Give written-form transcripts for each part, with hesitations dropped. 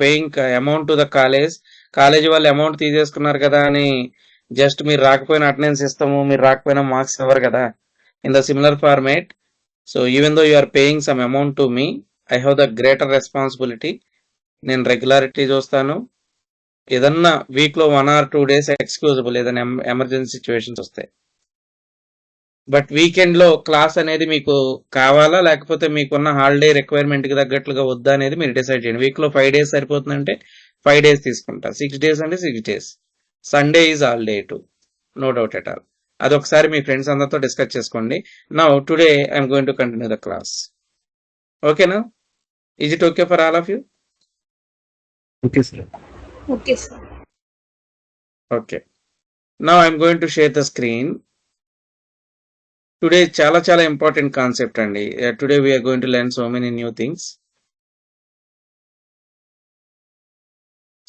Paying amount to the college వాళ్ళు amount తీసేసుకున్నారు కదా అని జస్ట్ మీరు రాకపోయినా అటెండెన్స్ ఇస్తాము, మీరు రాకపోయినా మార్క్స్ ఇవ్వరు కదా. In the similar format, so even though you are paying some amount to me, I have the greater responsibility. నేను రెగ్యులారిటీ చూస్తాను. ఏదన్నా వీక్ లో 1 or 2 days ఎక్స్క్యూజబుల్, ఏదైనా ఎమర్జెన్సీ సిచ్యువేషన్స్ వస్తాయి. బట్ వీకెండ్ లో క్లాస్ అనేది మీకు కావాలా లేకపోతే మీకున్న హాలిడే రిక్వైర్మెంట్ కి తగ్గట్లుగా వద్దా అనేది మీరు డిసైడ్ చేయండి. వీక్ లో 5 days సరిపోతుందంటే 5 days తీసుకుంటా, 6 days అంటే 6 days. Sunday is holiday too, no doubt at all. అదొకసారి మీ ఫ్రెండ్స్ అందరితో డిస్కస్ చేసుకోండి. Now today I'm going to continue the class. ఓకేనా? Is it okay for all of you? Okay sir. Okay, sir. Okay, now I'm going to share the screen. Today చాలా important concept అండి. Today we're going to learn so many new things.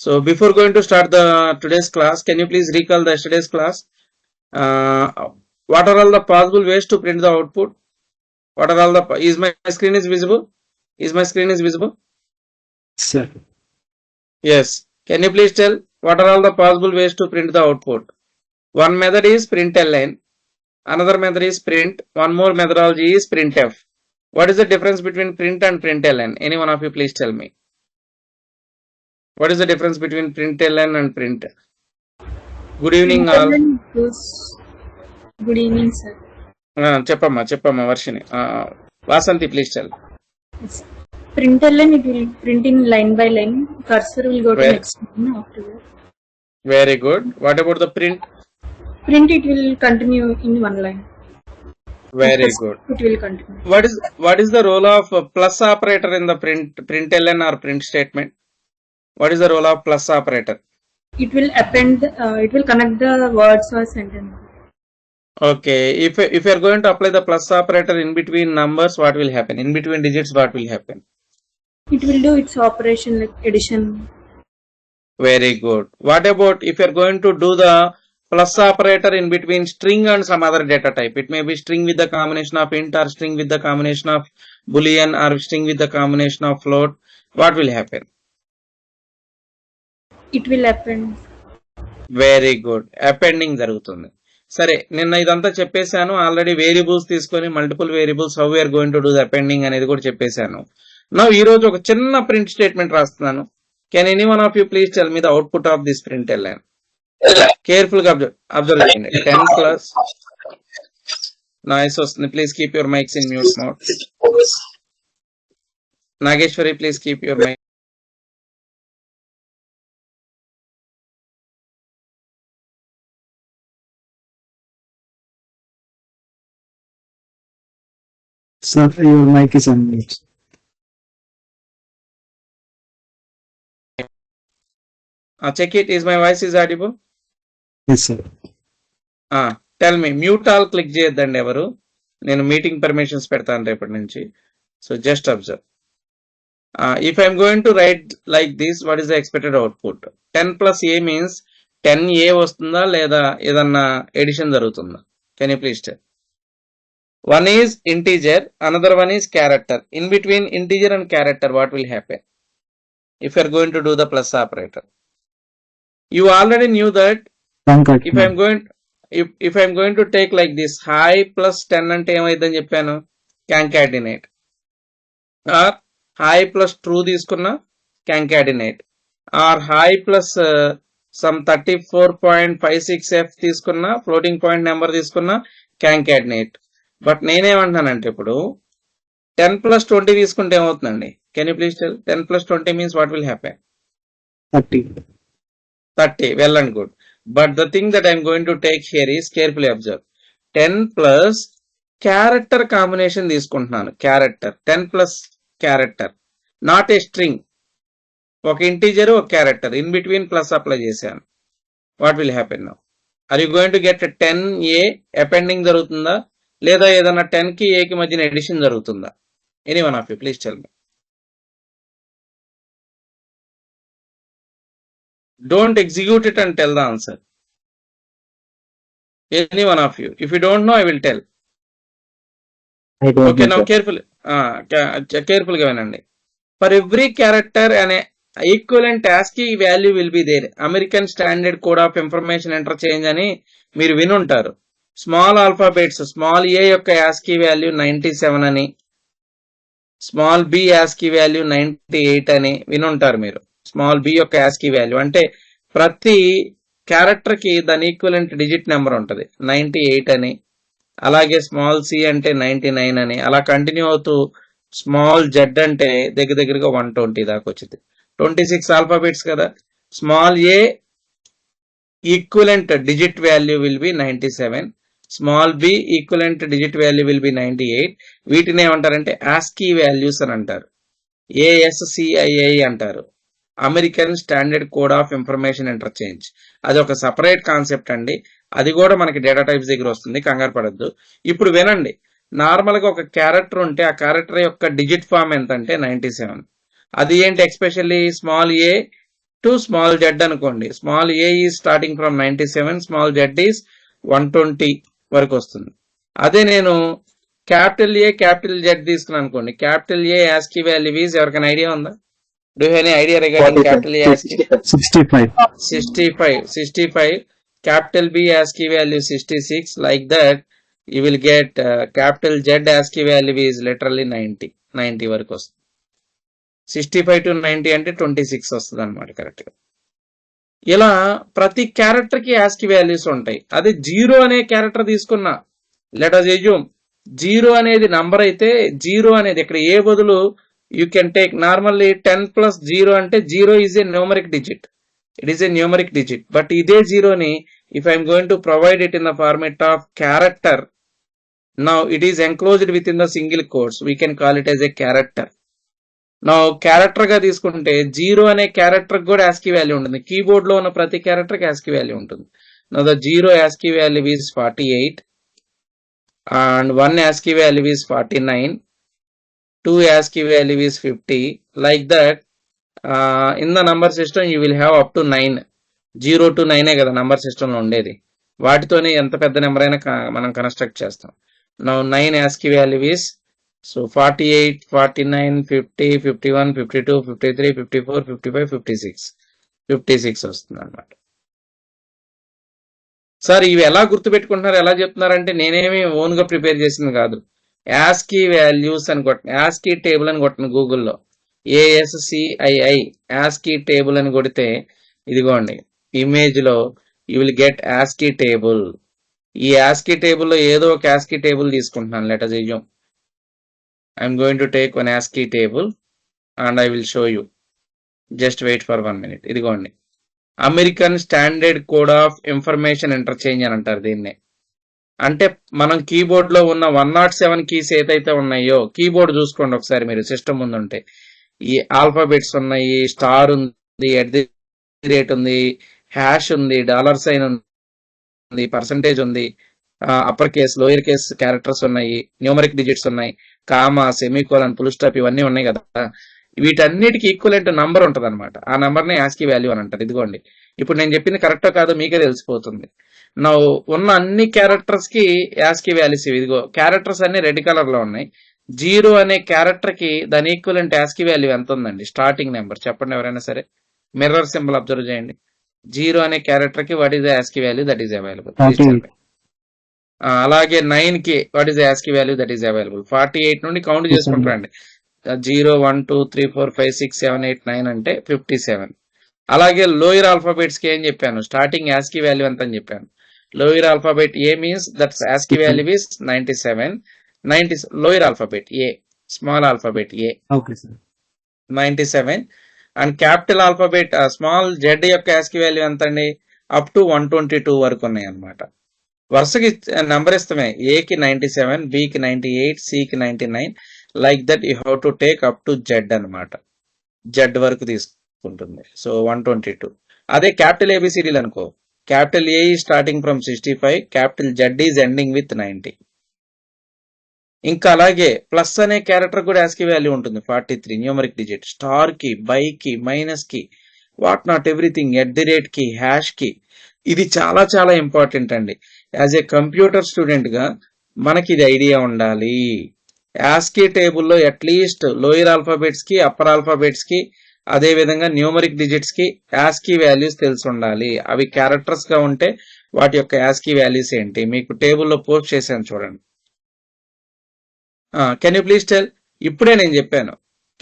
So before going to start the today's class, can you please recall the yesterday's class? What are all the possible ways to print the output? What are all the, is my screen is visible? Is my screen is visible? Sir. Yes. Can you please tell what are all the possible ways to print the output? One method is println. Another method is print. One more methodology is printf. What is the difference between print and println? Any one of you please tell me. What is the difference between println and print? Good evening all. Good evening, sir. చెప్పమ్మా Varshini. Vasanthi please tell. Println, it will print in line by line. Cursor will go to next line after that. Very good. What about the print? Print, it will continue in one line. Very good. It will continue. What is the role of plus operator in the println or print statement? What is the role of plus operator? It will append. It will connect the words or sentence. Okay. If you are going to apply the plus operator in between numbers, what will happen? In between digits, what will happen? It will do its operation like addition. Very good. What about if you are going to do the plus operator in between string and some other data type? It may be string with the combination of int, or string with the combination of boolean, or string with the combination of float. What will happen? It will append. Very good. Appending జరుగుతుంది. సరే, నిన్న ఇదంతా చెప్పేశాను already. Variables తీసుకొని multiple variables how we are going to do the appending అనేది కూడా చెప్పేశాను. నా ఈ రోజు ఒక చిన్న ప్రింట్ స్టేట్మెంట్ రాస్తున్నాను. Can any one of you please tell me the output of this print line? Careful గా అబ్జర్వ్ చేయండి. 10 ప్లస్ నాయిస్ వస్తుంది. Please keep your mics in mute mode. Nageshwari please keep your mic. Sir, your mic is on mute. Check it. Is my voice is audible? Yes, sir. Tell me. Mute all click చేయొద్దండి ఎవరు. నేను meeting permissions పెడతాను రేపటి నుంచి. So just observe. If I am going to write like this, what is the expected output? 10 plus a means 10a వస్తుందా లేదా ఏదన్నా edition జరుగుతుందా? Can you please tell? One is integer, another one is character. In between integer and character, what will happen if you are going to do the plus operator? You already knew that if I am going to take like this, high plus 10 అంటే ఏమైందని చెప్పాను? Concatenate. Or high plus true తీసుకున్నా concatenate. Or high plus some 34.56f తీసుకున్నా, floating point number తీసుకున్నా concatenate. But నేనేమంటున్నానంటే ఇప్పుడు 10 plus 20 తీసుకుంటే ఏమవుతుందండి? Can you please tell? 10 plus 20 means what will happen? 30. Well and good. But the thing that I'm going to take here is, carefully observe, 10 plus character combination తీసుకుంటున్నాను. Character 10 plus character, not a string. ఒక integer, ఒక character, in between plus apply చేశాను. What will happen now? Are you going to get 10a appending జరుగుతుందా లేదా ఏదైనా 10 కి a కి మధ్యన ఎడిషన్ జరుగుతుందా? Any one of you please tell me. Don't execute it and tell the answer. Any one of you. If you don't know I will tell. Okay, now careful గా వినండి. For every character అనే equivalent ASCII value will be there. American standard code of information interchange అని మీరు వినుంటారు. Small alphabets small ఏ యొక్క ASCII value 97 అని, small B ASCII value 98 అని వినుంటారు మీరు. స్మాల్ బి యొక్క ASCII వాల్యూ అంటే ప్రతి క్యారెక్టర్ కి దాని ఈక్వలెంట్ డిజిట్ నెంబర్ ఉంటుంది 98 అని, అలాగే స్మాల్ సి అంటే 99 అని, అలా కంటిన్యూ అవుతూ స్మాల్ జెడ్ అంటే దగ్గరగా 120 దాకా వచ్చింది. 26 ఆల్ఫాబెట్స్ కదా. Small A equivalent digit value will be 97, small B equivalent digit value will be 98. వీటిని ఏమంటారంటే ASCII వాల్యూస్ అని అంటారు. ASCII అంటారు, American standard code of information interchange. అది ఒక సపరేట్ కాన్సెప్ట్ అండి. అది కూడా మనకి డేటా టైప్స్ దగ్గర వస్తుంది, కంగారు పడద్దు. ఇప్పుడు వినండి, నార్మల్ గా ఒక క్యారెక్టర్ ఉంటే ఆ క్యారెక్టర్ యొక్క డిజిట్ ఫామ్ ఎంత అంటే 97. అది ఏంటి, especially small A to small Z అనుకోండి. Small A is starting from 97, small Z is 120 వరకు వస్తుంది. అదే నేను క్యాపిటల్ ఏ క్యాపిటల్ జెడ్ తీసుకున్నాను అనుకోండి, capital A ASCII value is, ఎవరికైనా ఐడియా ఉందా? Do have any idea regarding capital A ASCII? 65. Capital B ASCII value 66. Like that, you will get capital Z ASCII value is literally 90 వరకు వస్తుంది. 65 to 90 అంటే 26 వస్తుంది అనమాట correct గా. ఇలా ప్రతి క్యారెక్టర్ కి ASCII వాల్యూస్ ఉంటాయి. అదే జీరో అనే క్యారెక్టర్ తీసుకున్నా, లెట్ అస్ అస్యూమ్ జీరో అనేది నంబర్ అయితే, జీరో అనేది ఇక్కడ ఏ బదులు you can take normally 10 plus 0 అంటే zero is a numeric digit. It is a numeric digit, but ఇదే జీరోని if I am going to provide it in the format of character, now it is enclosed within the single quotes, we can call it as a character. Now character గా తీసుకుంటే zero అనే character కూడా ASCII value ఉంటుంది. Keyboard లో ఉన్న ప్రతి character కి ASCII value ఉంటుంది. Now the 0 ASCII value is 48 and 1 ASCII value is 49, 2 ASCII value is 50. Like that, in the number system you will have up to 9. 0 to 9 కదా number system లో ఉండేది. వాటితోనే ఎంత పెద్ద నెంబర్ అయినా మనం కన్స్ట్రక్ట్ చేస్తాం. Now 9 ASCII value is so 48, 49, 50, 51, 52, 53, 54, 55, 56 వస్తుంది అనమాట. సార్ ఇవి ఎలా గుర్తుపెట్టుకుంటున్నారు, ఎలా చెప్తున్నారంటే నేనేమి ఓన్ గా ప్రిపేర్ చేసింది కాదు. ASCII వాల్యూస్ అని కొట్టిన, ASCII టేబుల్ అని కొట్టిన గూగుల్లో, ASCII ASCII టేబుల్ అని కొడితే ఇదిగోండి ఇమేజ్ లో you will get ASCII table. ఈ ASCII టేబుల్ లో ఏదో ఒక ASCII టేబుల్ తీసుకుంటున్నాను. Let us assume I'm going to take one ASCII table and I will show you. Just wait for 1 minute. ఇదిగోండి American standard code of information interchange అని అంటారు దీన్నే. అంటే మనం కీబోర్డ్ లో ఉన్న 107 కీస్ ఏదైతే ఉన్నాయో, కీబోర్డ్ చూసుకోండి ఒకసారి మీరు సిస్టమ్ ముందు ఉంటే, ఈ ఆల్ఫాబెట్స్ ఉన్నాయి, స్టార్ ఉంది, @ ఉంది, హ్యాష్ ఉంది, $sign ఉంది, పర్సంటేజ్ ఉంది, upper case lower case characters ఉన్నాయి, న్యూమరిక్ డిజిట్స్ ఉన్నాయి, కామా, సెమీకోలన్, ఫుల్ స్టాప్ ఇవన్నీ ఉన్నాయి కదా. వీటన్నిటికి ఈక్వలెంట్ నంబర్ ఉంటుంది అనమాట. ఆ నంబర్ ని ASCII వాల్యూ అని అంటారు. ఇదిగోండి ఇప్పుడు నేను చెప్పింది కరెక్టో కాదో మీకే తెలిసిపోతుంది. నా ఉన్న అన్ని క్యారెక్టర్స్ కి ASCII వాల్యూస్ ఇదిగో, క్యారెక్టర్స్ అన్ని రెడ్ కలర్ లో ఉన్నాయి. 0 అనే క్యారెక్టర్ కి దాని ఈక్వలెంట్ ASCII వాల్యూ ఎంత ఉందండి, స్టార్టింగ్ నెంబర్ చెప్పండి ఎవరైనా సరే. మిర్రర్ సింబల్ అబ్జర్వ్ చేయండి. 0 అనే క్యారెక్టర్ కి what is ASCII value that is available. అలాగే 9 కి what is ASCII value that is available. 48 నుండి కౌంట్ చేసుకుంటారండి. 0 1 2 3 4 5 6 7 8 9 అంటే 57. అలాగే లోయర్ ఆల్ఫాబెట్స్ కి ఏం చెప్పాను, స్టార్టింగ్ ASCII వాల్యూ ఎంత అని చెప్పాను. Lower alphabet A means that's ASCII value is 97. Lower alphabet A, small alphabet A 97 and capital alphabet small Z యొక్క ASCII వాల్యూ ఎంత అండి, అప్ టు 122 వరకు ఉన్నాయి అన్నమాట. వరుసకి నెంబర్ ఇస్తామే, ఏకి 97, బికి 98, సికి 99. Like that you have to take up to Z అనమాట. జెడ్ వరకు తీసుకుంటుంది. సో 122. అదే క్యాపిటల్ ఏబిసిడీలు అనుకో, capital A is starting from 65, capital Z is ending with 90. ఇంకా అలాగే ప్లస్ అనే క్యారెక్టర్ కూడా ASCII వాల్యూ ఉంటుంది 43 న్యూమరిక్ డిజిట్. స్టార్ కి, బై కి, మైనస్ కి, వాట్ నాట్ ఎవ్రీథింగ్, @ కి, హ్యాష్ కి. ఇది చాలా చాలా ఇంపార్టెంట్ అండి. యాజ్ ఏ కంప్యూటర్ స్టూడెంట్ గా మనకి ఇది ఐడియా ఉండాలి. ASCII టేబుల్లో అట్లీస్ట్ లోయర్ ఆల్ఫాబెట్స్ కి, అప్పర్ ఆల్ఫాబెట్స్ కి అదే విధంగా న్యూమరిక్ డిజిట్స్ కి యాస్కీ వాల్యూస్ తెలిసి ఉండాలి. అవి క్యారెక్టర్స్ గా ఉంటే వాటి యొక్క యాస్కీ వాల్యూస్ ఏంటి మీకు టేబుల్లో పోస్ట్ చేశాను చూడండి. Can you please tell? ఇప్పుడే నేను చెప్పాను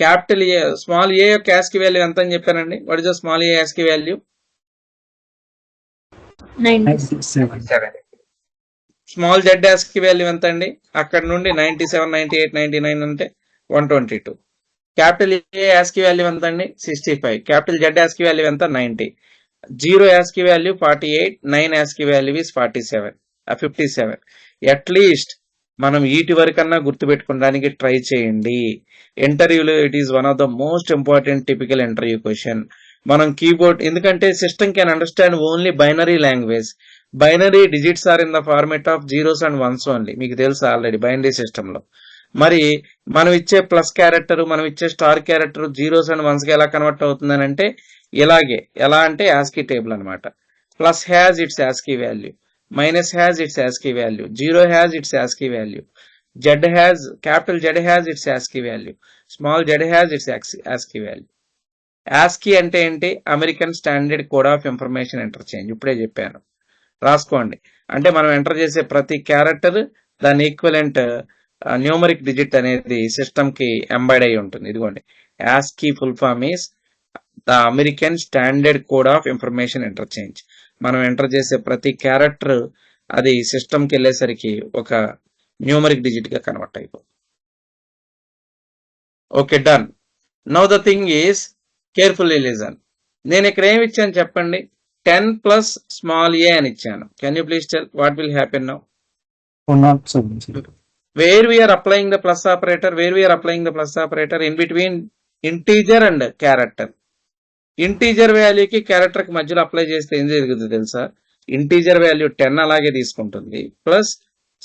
క్యాపిటల్ ఏ స్మాల్ ఏ యొక్క యాస్కీ వాల్యూ ఎంత అని చెప్పానండి. What is the small A ASCII value? 97. Small Z ASCII value ఎంత అండి? అక్కడ నుండి 97, 98, 99 అంటే 122. క్యాపిటల్ ఏ యాస్కీ వాల్యూ ఎంత అండి? 65. క్యాపిటల్ జెడ్ యాస్కీ వాల్యూ ఎంత? 90. 0 ASCII value 48. 9 ASCII value is 47, 57. At least మనం వీటి వరకన్నా గుర్తుపెట్టుకోవడానికి ట్రై చేయండి. ఇంటర్వ్యూలో it is one of the most important typical interview question. మనం కీబోర్డ్ ఎందుకంటే system can understand only binary language. Binary digits are in the format of zeros and ones only. మీకు తెలుసు ఆల్రెడీ బైనరీ సిస్టమ్ లో. మరి మనం ఇచ్చే plus character, మనం ఇచ్చే star character zeros and once కి ఎలా కన్వర్ట్ అవుతుందని అంటే ఇలాగే. ఎలా అంటే యాస్కీ టేబుల్ అనమాట. Plus has its ASCII value, minus has its ASCII value, 0 has its ASCII value, Z has, capital Z has its ASCII value, small z has its ASCII value. ASCII అంటే ఏంటి? American standard code of information interchange. ఇప్పుడే చెప్పాను, రాసుకోండి. అంటే మనం enter చేసే ప్రతి character దాని ఈక్వలెంట్ న్యూమరిక్ డిజిట్ అనేది సిస్టమ్ కి ఎంబైడ్ అయి ఉంటుంది. ఇదిగోండి, ASCII full form is the American standard code of information interchange. మనం ఎంటర్ చేసే ప్రతి క్యారెక్టర్ అది సిస్టమ్కి వెళ్ళేసరికి ఒక న్యూమరిక్ డిజిట్ గా కన్వర్ట్ అయిపోతుంది. Okay, done. Now the thing is carefully listen. నేను ఇక్కడ ఏమి ఇచ్చాను చెప్పండి? 10 ప్లస్ స్మాల్ ఏ అని ఇచ్చాను. Can you please tell what will happen now? 107. Where we are applying the plus operator? Where we are applying the plus operator? In between integer and character. Integer వాల్యూకి character కి మధ్యలో apply చేస్తే ఏం జరుగుతుంది తెలుసా? Integer value 10 అలాగే తీసుకుంటుంది, plus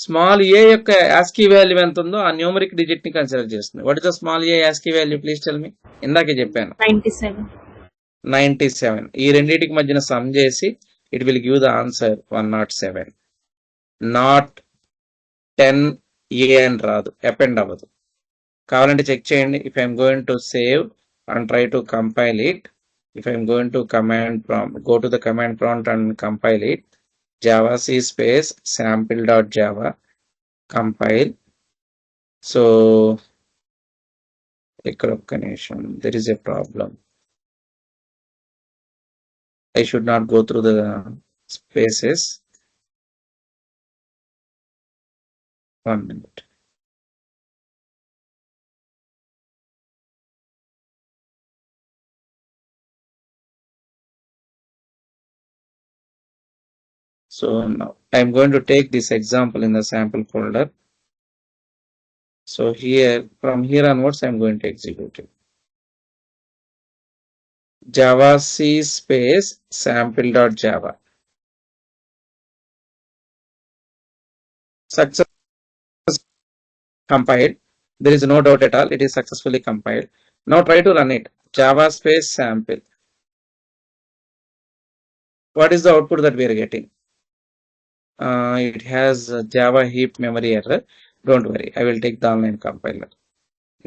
small ఏ యొక్క యాస్కీ వాల్యూ ఎంత ఉందో ఆ న్యూమరిక్ డిజిట్ ని కన్సిడర్ చేస్తుంది. What is the small A ASCII value? Please tell మీ. ఇందాకే చెప్పాను 97. ఈ రెండింటికి మధ్యన సమ్ చేసి it will give the answer 107. Not 10 ఏ అని రాదు, అపెండ్ అవ్వదు. కావాలంటే చెక్ చేయండి. If I'm going to save and try to compile it, if I'm going to command prompt, go to the command prompt and compile it, java c space sample.java compile. So there is a problem. I should not go through the spaces. 1 minute. So now I'm going to take this example in the sample folder. So here, from here onwards, I'm going to execute it. Java C space sample.java. Success compiled. There is no doubt at all. It is successfully compiled. Now try to run it. Java space sample. What is the output that we are getting? It has Java heap memory error. Don't worry, I will take the online compiler.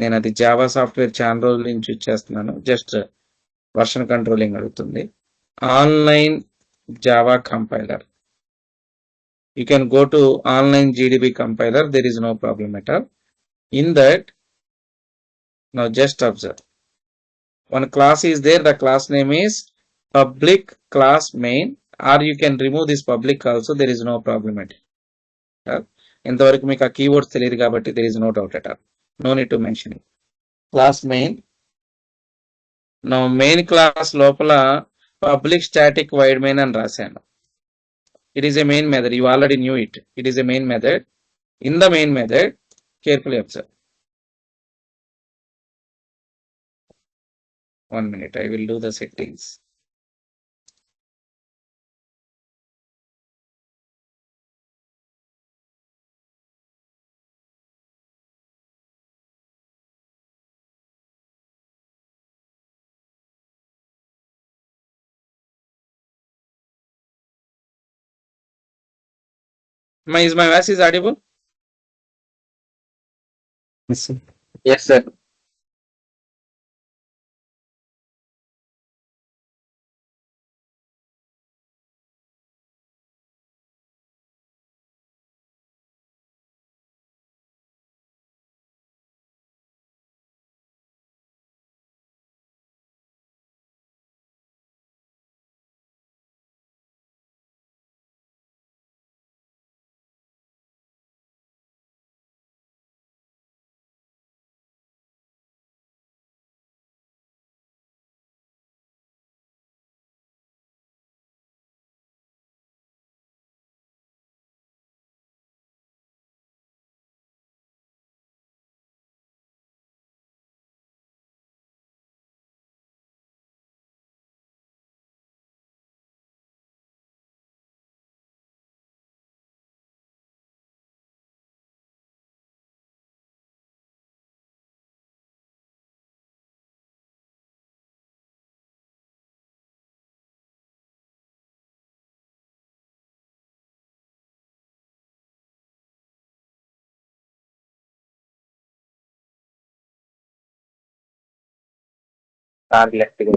నేను అది Java software చాలా రోజుల నుంచి ఇచ్చేస్తున్నాను. Just version controlling అడుగుతుంది. Online Java compiler. You can go to online GDB compiler. There is no problem at all. In that, now just observe. One class is there. The class name is public class main. Or you can remove this public also, there is no problem at all. ఇంతవరకు మీకు ఆ keywords తెలియదు కాబట్టి there is no doubt at all. No need to mention it. Class main. Now main class లోపల public static void main అని రాశాను. It is a main method. You already knew it. It is a main method. In the main method, carefully observe. 1 minute. I will do the settings. Is my voice is audible? Yes, sir. Yes, sir. Sir left గా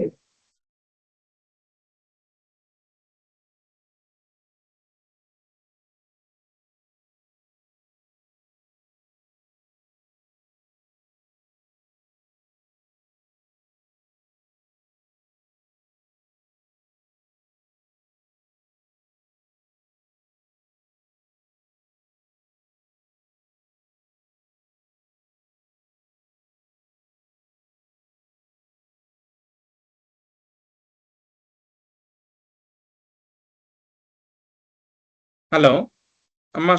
Hello,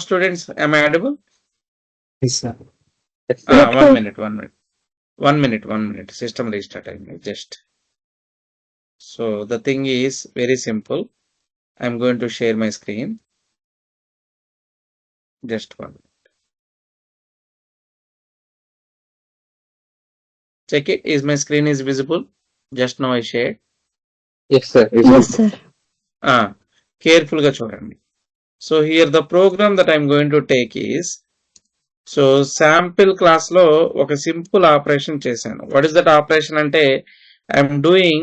students, am I audible? Yes, sir. One minute. System restart. Just. So the thing is very simple. I'm going to share my screen. Just one minute. Check it. Is my screen is visible? Just now I shared. Yes sir Yes, sir. Careful ga చూడండి. So here the program that I'm going to take is, so sample class లో ఒక simple operation చేశాను. What is that operation అంటే I'm doing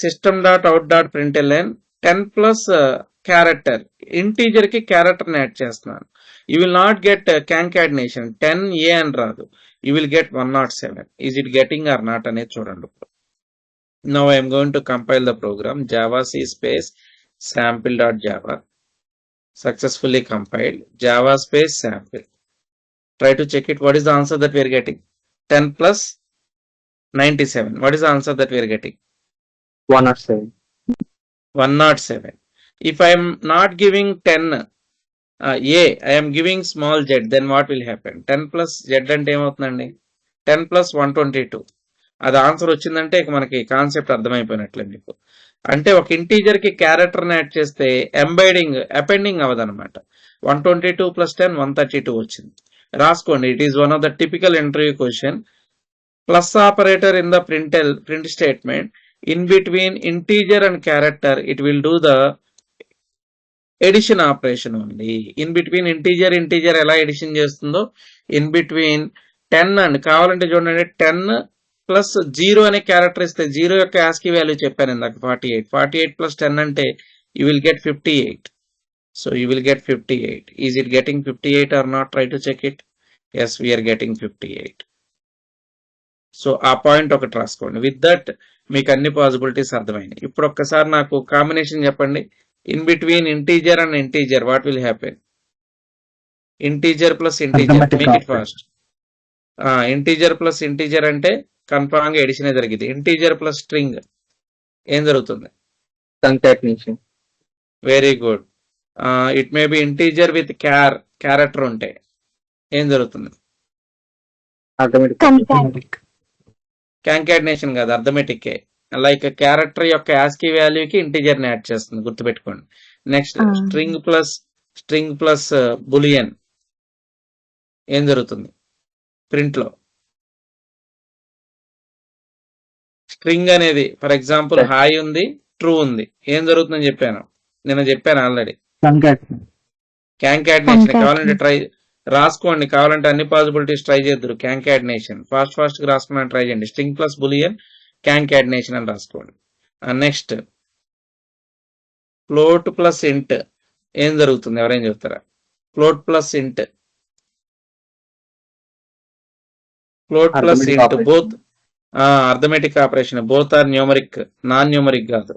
system.out.println 10 plus character, integer కి character ని add చేస్తున్నాను. You will not get concatenation 10a అని రాదు. You will get 107. Is it getting or not అనేది చూడండి. Now I am going to compile the program. Java C space sample.java. Successfully compiled. Java space sample. Try to check it. What is the answer that we are getting? 10 plus 97. What is the answer that we are getting? 107. 107. If I am not giving 10 a, I am giving small z, then what will happen? 10 plus z అంటే ఏమవుతుందండి? 10 plus 122. అది answer వచ్చిందంటే ఇక మనకి concept అర్థమైపోయినట్లే మీకు. అంటే ఒక integer కి క్యారెక్టర్ ని యాడ్ చేస్తే అపెండింగ్ అవ్వదన్నమాట. 122 plus 10 132 వచ్చింది. రాసుకోండి. It is one of the typical interview question. Plus operator in the print statement in between integer and character it will do the edition operation only. In between integer ఎలా edition చేస్తుందో in between 10 and కావాలంటే చూడండి 10 plus 0 అనే character ఇస్తే 0 యొక్క ASCII value చెప్పాను ఇందాక 48 plus 10 అంటే you will get 58. So you will get 58. Is it getting 58 or not? Try to check it. Yes, we are getting 58. So ఆ పాయింట్ ఒకటి రాసుకోండి. విత్ దట్ మీకు అన్ని పాసిబిలిటీస్ అర్థమైనాయి. ఇప్పుడు ఒక్కసారి నాకు కాంబినేషన్ చెప్పండి. In between integer and integer what will happen? Integer plus integer, make it fast. Integer plus integer అంటే కన్ఫర్మ్ గా ఎడిషన్ జరిగింది. ఇంటీజర్ ప్లస్ స్ట్రింగ్ ఏం జరుగుతుంది? Concatenation. Very good. It may be integer with character ఉంటే ఏం జరుగుతుంది? Automatic. కాంకాటినేషన్ కాదు, arithmetic. Like character యొక్క యాస్కీ వాల్యూకి ఇంటీజర్ ని యాడ్ చేస్తుంది, గుర్తుపెట్టుకోండి. నెక్స్ట్ స్ట్రింగ్ ప్లస్ బులియన్ ఏం జరుగుతుంది ప్రింట్ లో? స్ట్రింగ్ అనేది ఫర్ ఎగ్జాంపుల్ హాయ్ ఉంది, ట్రూ ఉంది, ఏం జరుగుతుందని చెప్పాను నేను ఆల్రెడీ. కాంకాటినేషన్. కావాలంటే ట్రై రాసుకోండి, కావాలంటే అన్ని పాసిబిలిటీస్ ట్రై చేద్దరు. కాంకాటినేషన్ ఫాస్ట్ గా రాసుకోవడానికి ట్రై చేయండి. స్ట్రింగ్ ప్లస్ బులియన్ కాంకాటినేషన్ అని రాసుకోండి. నెక్స్ట్ ఫ్లోట్ ప్లస్ ఇంట్ ఏం జరుగుతుంది? ఎవరైనా చెప్తారా? Float plus int both arithmetic operation. Both are numeric, non numeric కాదు,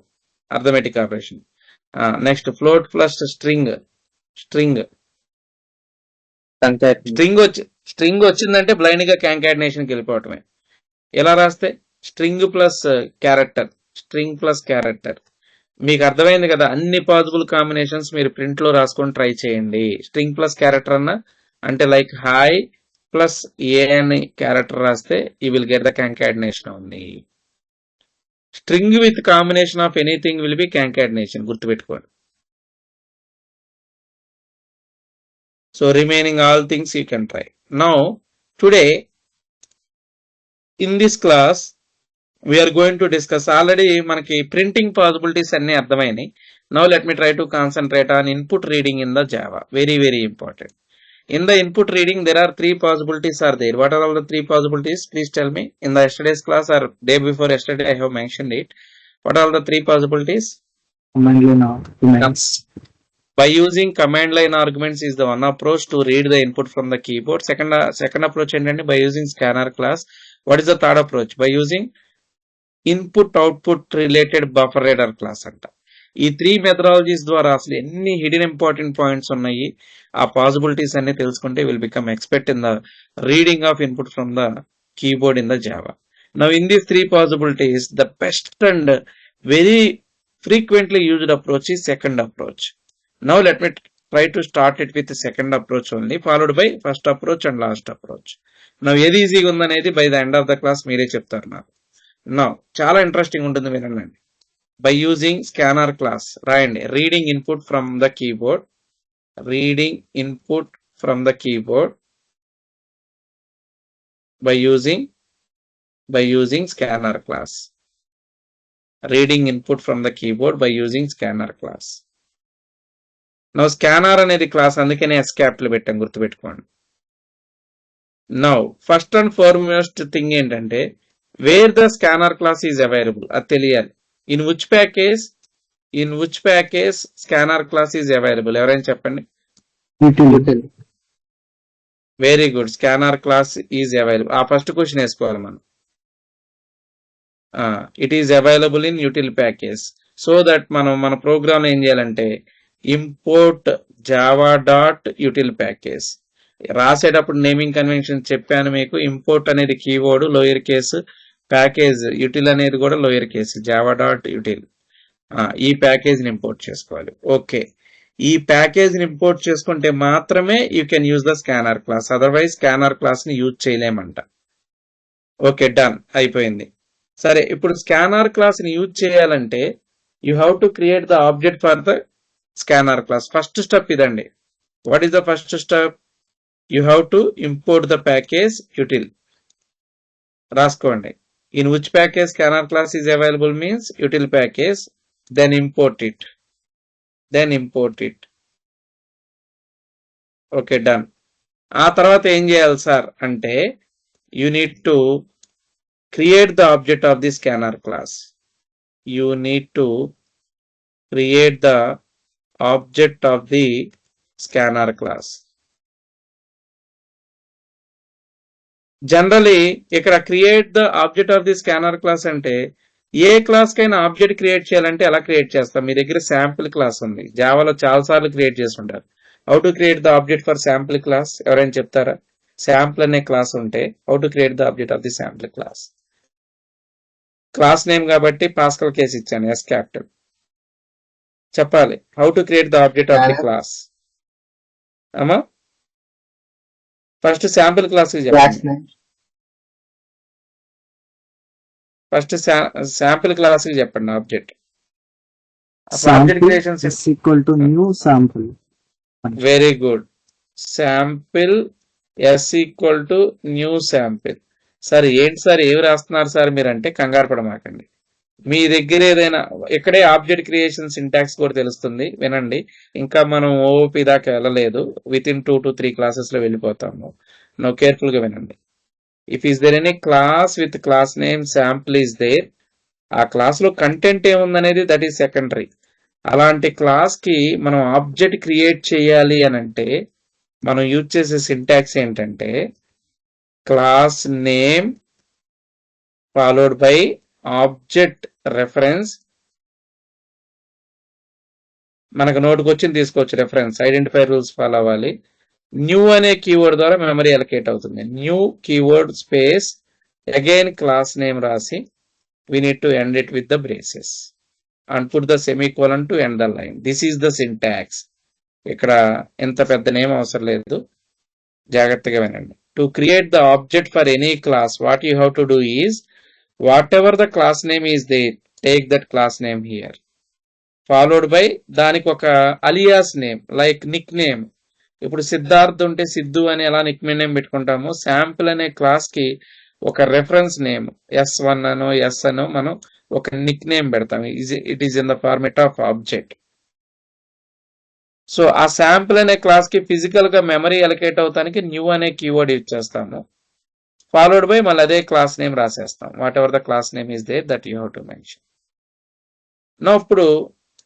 arithmetic operation. Next float plus string వచ్చిందంటే బ్లైండ్ గా కాంకాటినేషన్ కి వెళ్ళిపోవటమే. ఎలా రాస్తే? String plus character. మీకు అర్థమైంది కదా? అన్ని పాసిబుల్ కాంబినేషన్స్ మీరు ప్రింట్ లో రాసుకొని ట్రై చేయండి. స్ట్రింగ్ ప్లస్ క్యారెక్టర్ అన్న అంటే లైక్ హాయ్ ప్లస్ ఏ అని క్యారెక్టర్ రాస్తే you will get the concatenation ఉంది. String with combination of anything will be concatenation, గుర్తుపెట్టుకోండి. So remaining all things you can try. Now today in this class we are going to discuss, already manaki printing possibilities anni ardhamaini. Now let me try to concentrate on input reading in the Java. Very important. In the input reading, there are 3 possibilities are there. What are all the 3 possibilities? Please tell me. In the yesterday's class or day before yesterday, I have mentioned it. What are the 3 possibilities? Command line arguments. By using command line arguments is the one approach to read the input from the keyboard. Second approach ఏంటంటే by using scanner class. What is the third approach? By using input output related buffer reader class అంట. ఈ 3 methodologies ద్వారా అసలు ఎన్ని hidden important points ఉన్నాయి, ఆ possibilities అన్ని తెలుసుకుంటే will become expert in the reading of input from the keyboard in the Java. Now in these 3 possibilities the best and very frequently used approach is second approach. Now let me try to start it with the second approach only, followed by first approach and last approach. Now ఏది ఈజీగా ఉందనేది by the end of the class మీరే చెప్తారు నాకు. Now చాలా interesting ఉంటుంది వినండి. By using scanner class రాయండి, reading input from the keyboard, reading input from the keyboard by using scanner class, reading input from the keyboard by using scanner class. Now scanner అనేది class, అందుకనే S capital పెట్టాం, గుర్తుపెట్టుకోండి. Now first and foremost thing ఏంటంటే where the scanner class is available అది తెలియాలి. in which package scanner class is available, ఎవరైనా చెప్పండి. Util. Very good, scanner class is available. ఆ ఫస్ట్ క్వశ్చన్ వేసుకోవాలి మనం. It is available in util package. So that మనం మన ప్రోగ్రామ్ ఏం చేయాలంటే import Java dot util package రాసేటప్పుడు నేమింగ్ కన్వెన్షన్ చెప్పాను మీకు. ఇంపోర్ట్ అనేది keyword lower case, package util అనేది కూడా lower case, Java dot util. ఈ ప్యాకేజ్ని ఇంపోర్ట్ చేసుకోవాలి. ఓకే, ఈ ప్యాకేజ్ని ఇంపోర్ట్ చేసుకుంటే మాత్రమే you can use the scanner class, otherwise scanner క్లాస్ని యూజ్ చేయలేమంట. ఓకే, డన్, అయిపోయింది. సరే, ఇప్పుడు స్కానర్ క్లాస్ని యూజ్ చేయాలంటే you have to create the object for the scanner class. First step ఇదండి. What is the first step? You have to import the package util. రాసుకోండి. In which package scanner class is available means util package, then import it. Okay, done. ఆ తర్వాత ఏం చేయాలి sir అంటే you need to create the object of the scanner class. You need to create the object of the scanner class. Generally ఇక్కడ create the object of the scanner class అంటే ఏ class కైనా object create చేయాలంటే ఎలా create చేస్తాం? మీ దగ్గర sample class ఉంది, జావాలో చాలా సార్లు క్రియేట్ చేస్తుంటారు. How to create the object for sample class ఎవరైనా చెప్తారా? శాంపిల్ అనే క్లాస్ ఉంటే how to create the object of the sample class. Class name కాబట్టి పాస్కల్ కేసు ఇచ్చాను, ఎస్ క్యాపిటల్. చెప్పాలి how to create the object of the class. అమ్మా first sample class చెప్పండి. First sample class కి చెప్పండి object. Object creation is equal to new sample. Very good. Sample S equal to new sample. Sir ఏంటి sir ఏమి రాస్తున్నారు sir మీరంటే కంగారు పడమాకండి. మీ దగ్గర ఏదైనా ఇక్కడే ఆబ్జెక్ట్ క్రియేషన్ సింటాక్స్ కూడా తెలుస్తుంది, వినండి. ఇంకా మనం ఓపీ దాకా వెళ్ళలేదు, విత్ ఇన్ 2 to 3 క్లాసెస్ లో వెళ్ళిపోతాము. నువ్వు కేర్ఫుల్ గా వినండి. If is there any class with class name sample is there, ఆ క్లాస్ లో కంటెంట్ ఏముందనేది దట్ ఈస్ సెకండరీ. అలాంటి క్లాస్ కి మనం ఆబ్జెక్ట్ క్రియేట్ చేయాలి అని అంటే మనం యూజ్ చేసే సింటాక్స్ ఏంటంటే class name followed by object reference. మనకు నోటుకు వచ్చింది తీసుకోవచ్చు రెఫరెన్స్, ఐడెంటిఫై రూల్స్ ఫాలో అవ్వాలి. న్యూ అనే కీవర్డ్ ద్వారా మెమరీ అలొకేట్ అవుతుంది. New keyword space again class name రాసి we need to end it with the braces and put the semicolon to end the line. This is the syntax. ఇక్కడ ఎంత పెద్ద name అవసరం లేదు, జాగ్రత్తగా వినండి. To create the object for any class, what you have to do is whatever the class name is there, take that class name here, followed by దానికి ఒక alias name like nickname. ఇప్పుడు సిద్ధార్థ్ ఉంటే సిద్ధు అని ఎలా నిక్ నేమ్ పెట్టుకుంటామో, శాంపుల్ అనే class కి ఒక reference name S1 అనో ఎస్ అనో మనం ఒక నిక్ నేమ్ పెడతాం. It is in the format of object. So ఆ శాంపుల్ అనే క్లాస్ కి ఫిజికల్ గా మెమరీ అలొకేట్ అవడానికి న్యూ అనే కీవర్డ్ యూజ్ చేస్తాము. ఫాలోడ్ బై మళ్ళీ అదే క్లాస్ నేమ్ రాసేస్తాం. Whatever the class name is there that you have to mention. నా ఇప్పుడు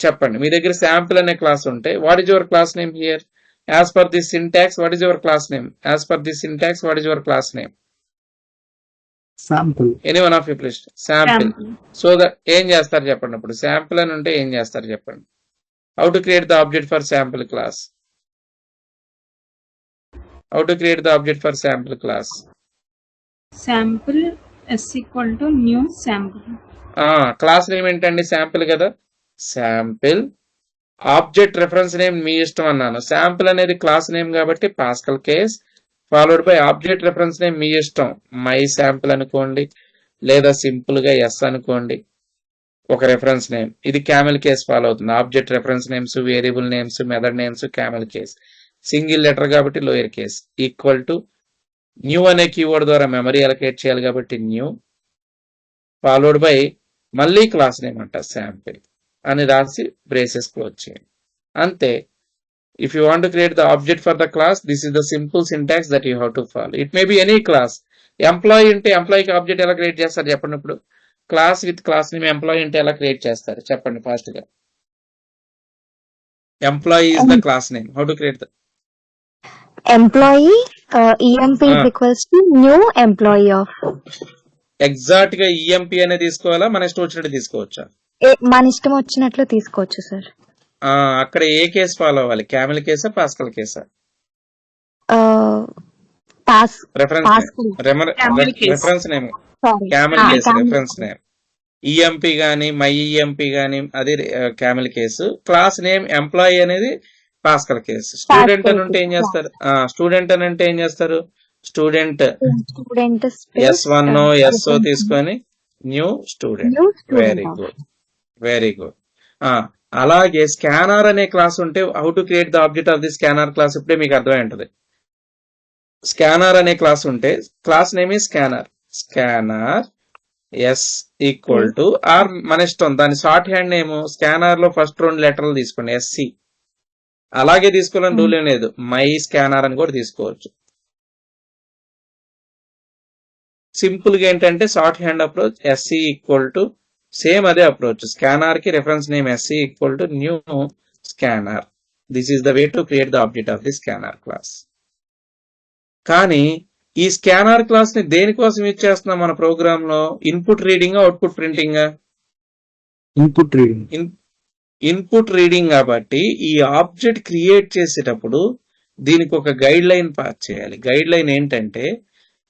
చెప్పండి, మీ దగ్గర శాంపుల్ అనే క్లాస్ ఉంటే what is your class name here? As per this syntax what is your class name? As per this syntax what is your class name? sample. Any one of you please. Sample. So that ఏం చేస్తారు చెప్పండి. ఇప్పుడు sample అని ఉంటే ఏం చేస్తారు చెప్పండి. How to create the object for sample class? How to create the object for sample class? Sample s equal to new sample. Class name ఏంటండి? శాంపుల్ కదా. శాంపిల్ ఆబ్జెక్ట్ రెఫరెన్స్ నేమ్ మీ ఇష్టం అన్నాను. శాంపుల్ అనేది క్లాస్ నేమ్ కాబట్టి Pascal case followed by object reference name మీ ఇష్టం. My sample అనుకోండి, లేదా సింపుల్ గా ఎస్ అనుకోండి. ఒక రెఫరెన్స్ నేమ్. ఇది క్యామెల్ కేస్ ఫాలో అవుతుంది. Object reference names, variable names, method names camel case. Single letter కాబట్టి lower case. Equal to new అనే కీవర్డ్ ద్వారా మెమరీ అలొకేట్ చేయాలి కాబట్టి న్యూ ఫాలోడ్ బై మళ్ళీ క్లాస్ నేమ్ అంట శాంపిల్ అని రాసి బ్రేసెస్ క్లోజ్ చేయండి. అంతే. If you want to create the object for the class, this is the simple syntax that you have to follow. It may be any class. Employee ఉంటే ఎంప్లాయీకి object ఎలా create చేస్తారు చెప్పండి. ఇప్పుడు class with class name employee ఉంటే ఎలా create చేస్తారు చెప్పండి fast గా. Employee is the class name. How to create the employee emp is equals to new employee of exact గా ఈఎంపీ అనే తీసుకోవాలా, మన ఇష్టం వచ్చినట్టు తీసుకోవచ్చా? మన ఇష్టం వచ్చినట్లు తీసుకోవచ్చు సార్. అక్కడ ఏ కేసు ఫాలో అవ్వాలి? క్యామెల్ కేసా, పాస్కల్ కేసా? Pass reference name camel case reference name. EMP గానీ మై ఈఎంపీ గానీ అది camel case. Class name employee అనేది పాస్కల్ కేసు. స్టూడెంట్ అని ఉంటే ఏం చేస్తారు? స్టూడెంట్ అని అంటే ఏం చేస్తారు? స్టూడెంట్ S1 SO తీసుకొని new student. Very good, very good. అలాగే స్కానర్ అనే క్లాస్ ఉంటే how to create the object of the scanner class ఇప్పుడే మీకు అర్థమై ఉంటుంది. స్కానర్ అనే క్లాస్ ఉంటే క్లాస్ నేమ్ ఈ scanner. Scanner S equal to or మన ఇష్టం, దాని షార్ట్ హ్యాండ్ నేమ్ స్కానర్ లో ఫస్ట్ 2 లెటర్లు తీసుకోండి SC. అలాగే తీసుకోవాలని రూల్ ఏం లేదు. మై స్కానర్ అని కూడా తీసుకోవచ్చు. సింపుల్ గా ఏంటంటే short hand approach SC equal to same అదే అప్రోచ్. స్కానర్ కి reference name SC equal to new scanner. This is the way to create the object of the scanner class. కానీ ఈ scanner class ని దేనికోసం use చేస్తున్నాం మన program లో? Input reading, output printing? Input reading. Input reading కాబట్టి ఈ object create చేసేటప్పుడు దీనికి ఒక గైడ్ లైన్ పాస్ చేయాలి. గైడ్ లైన్ ఏంటంటే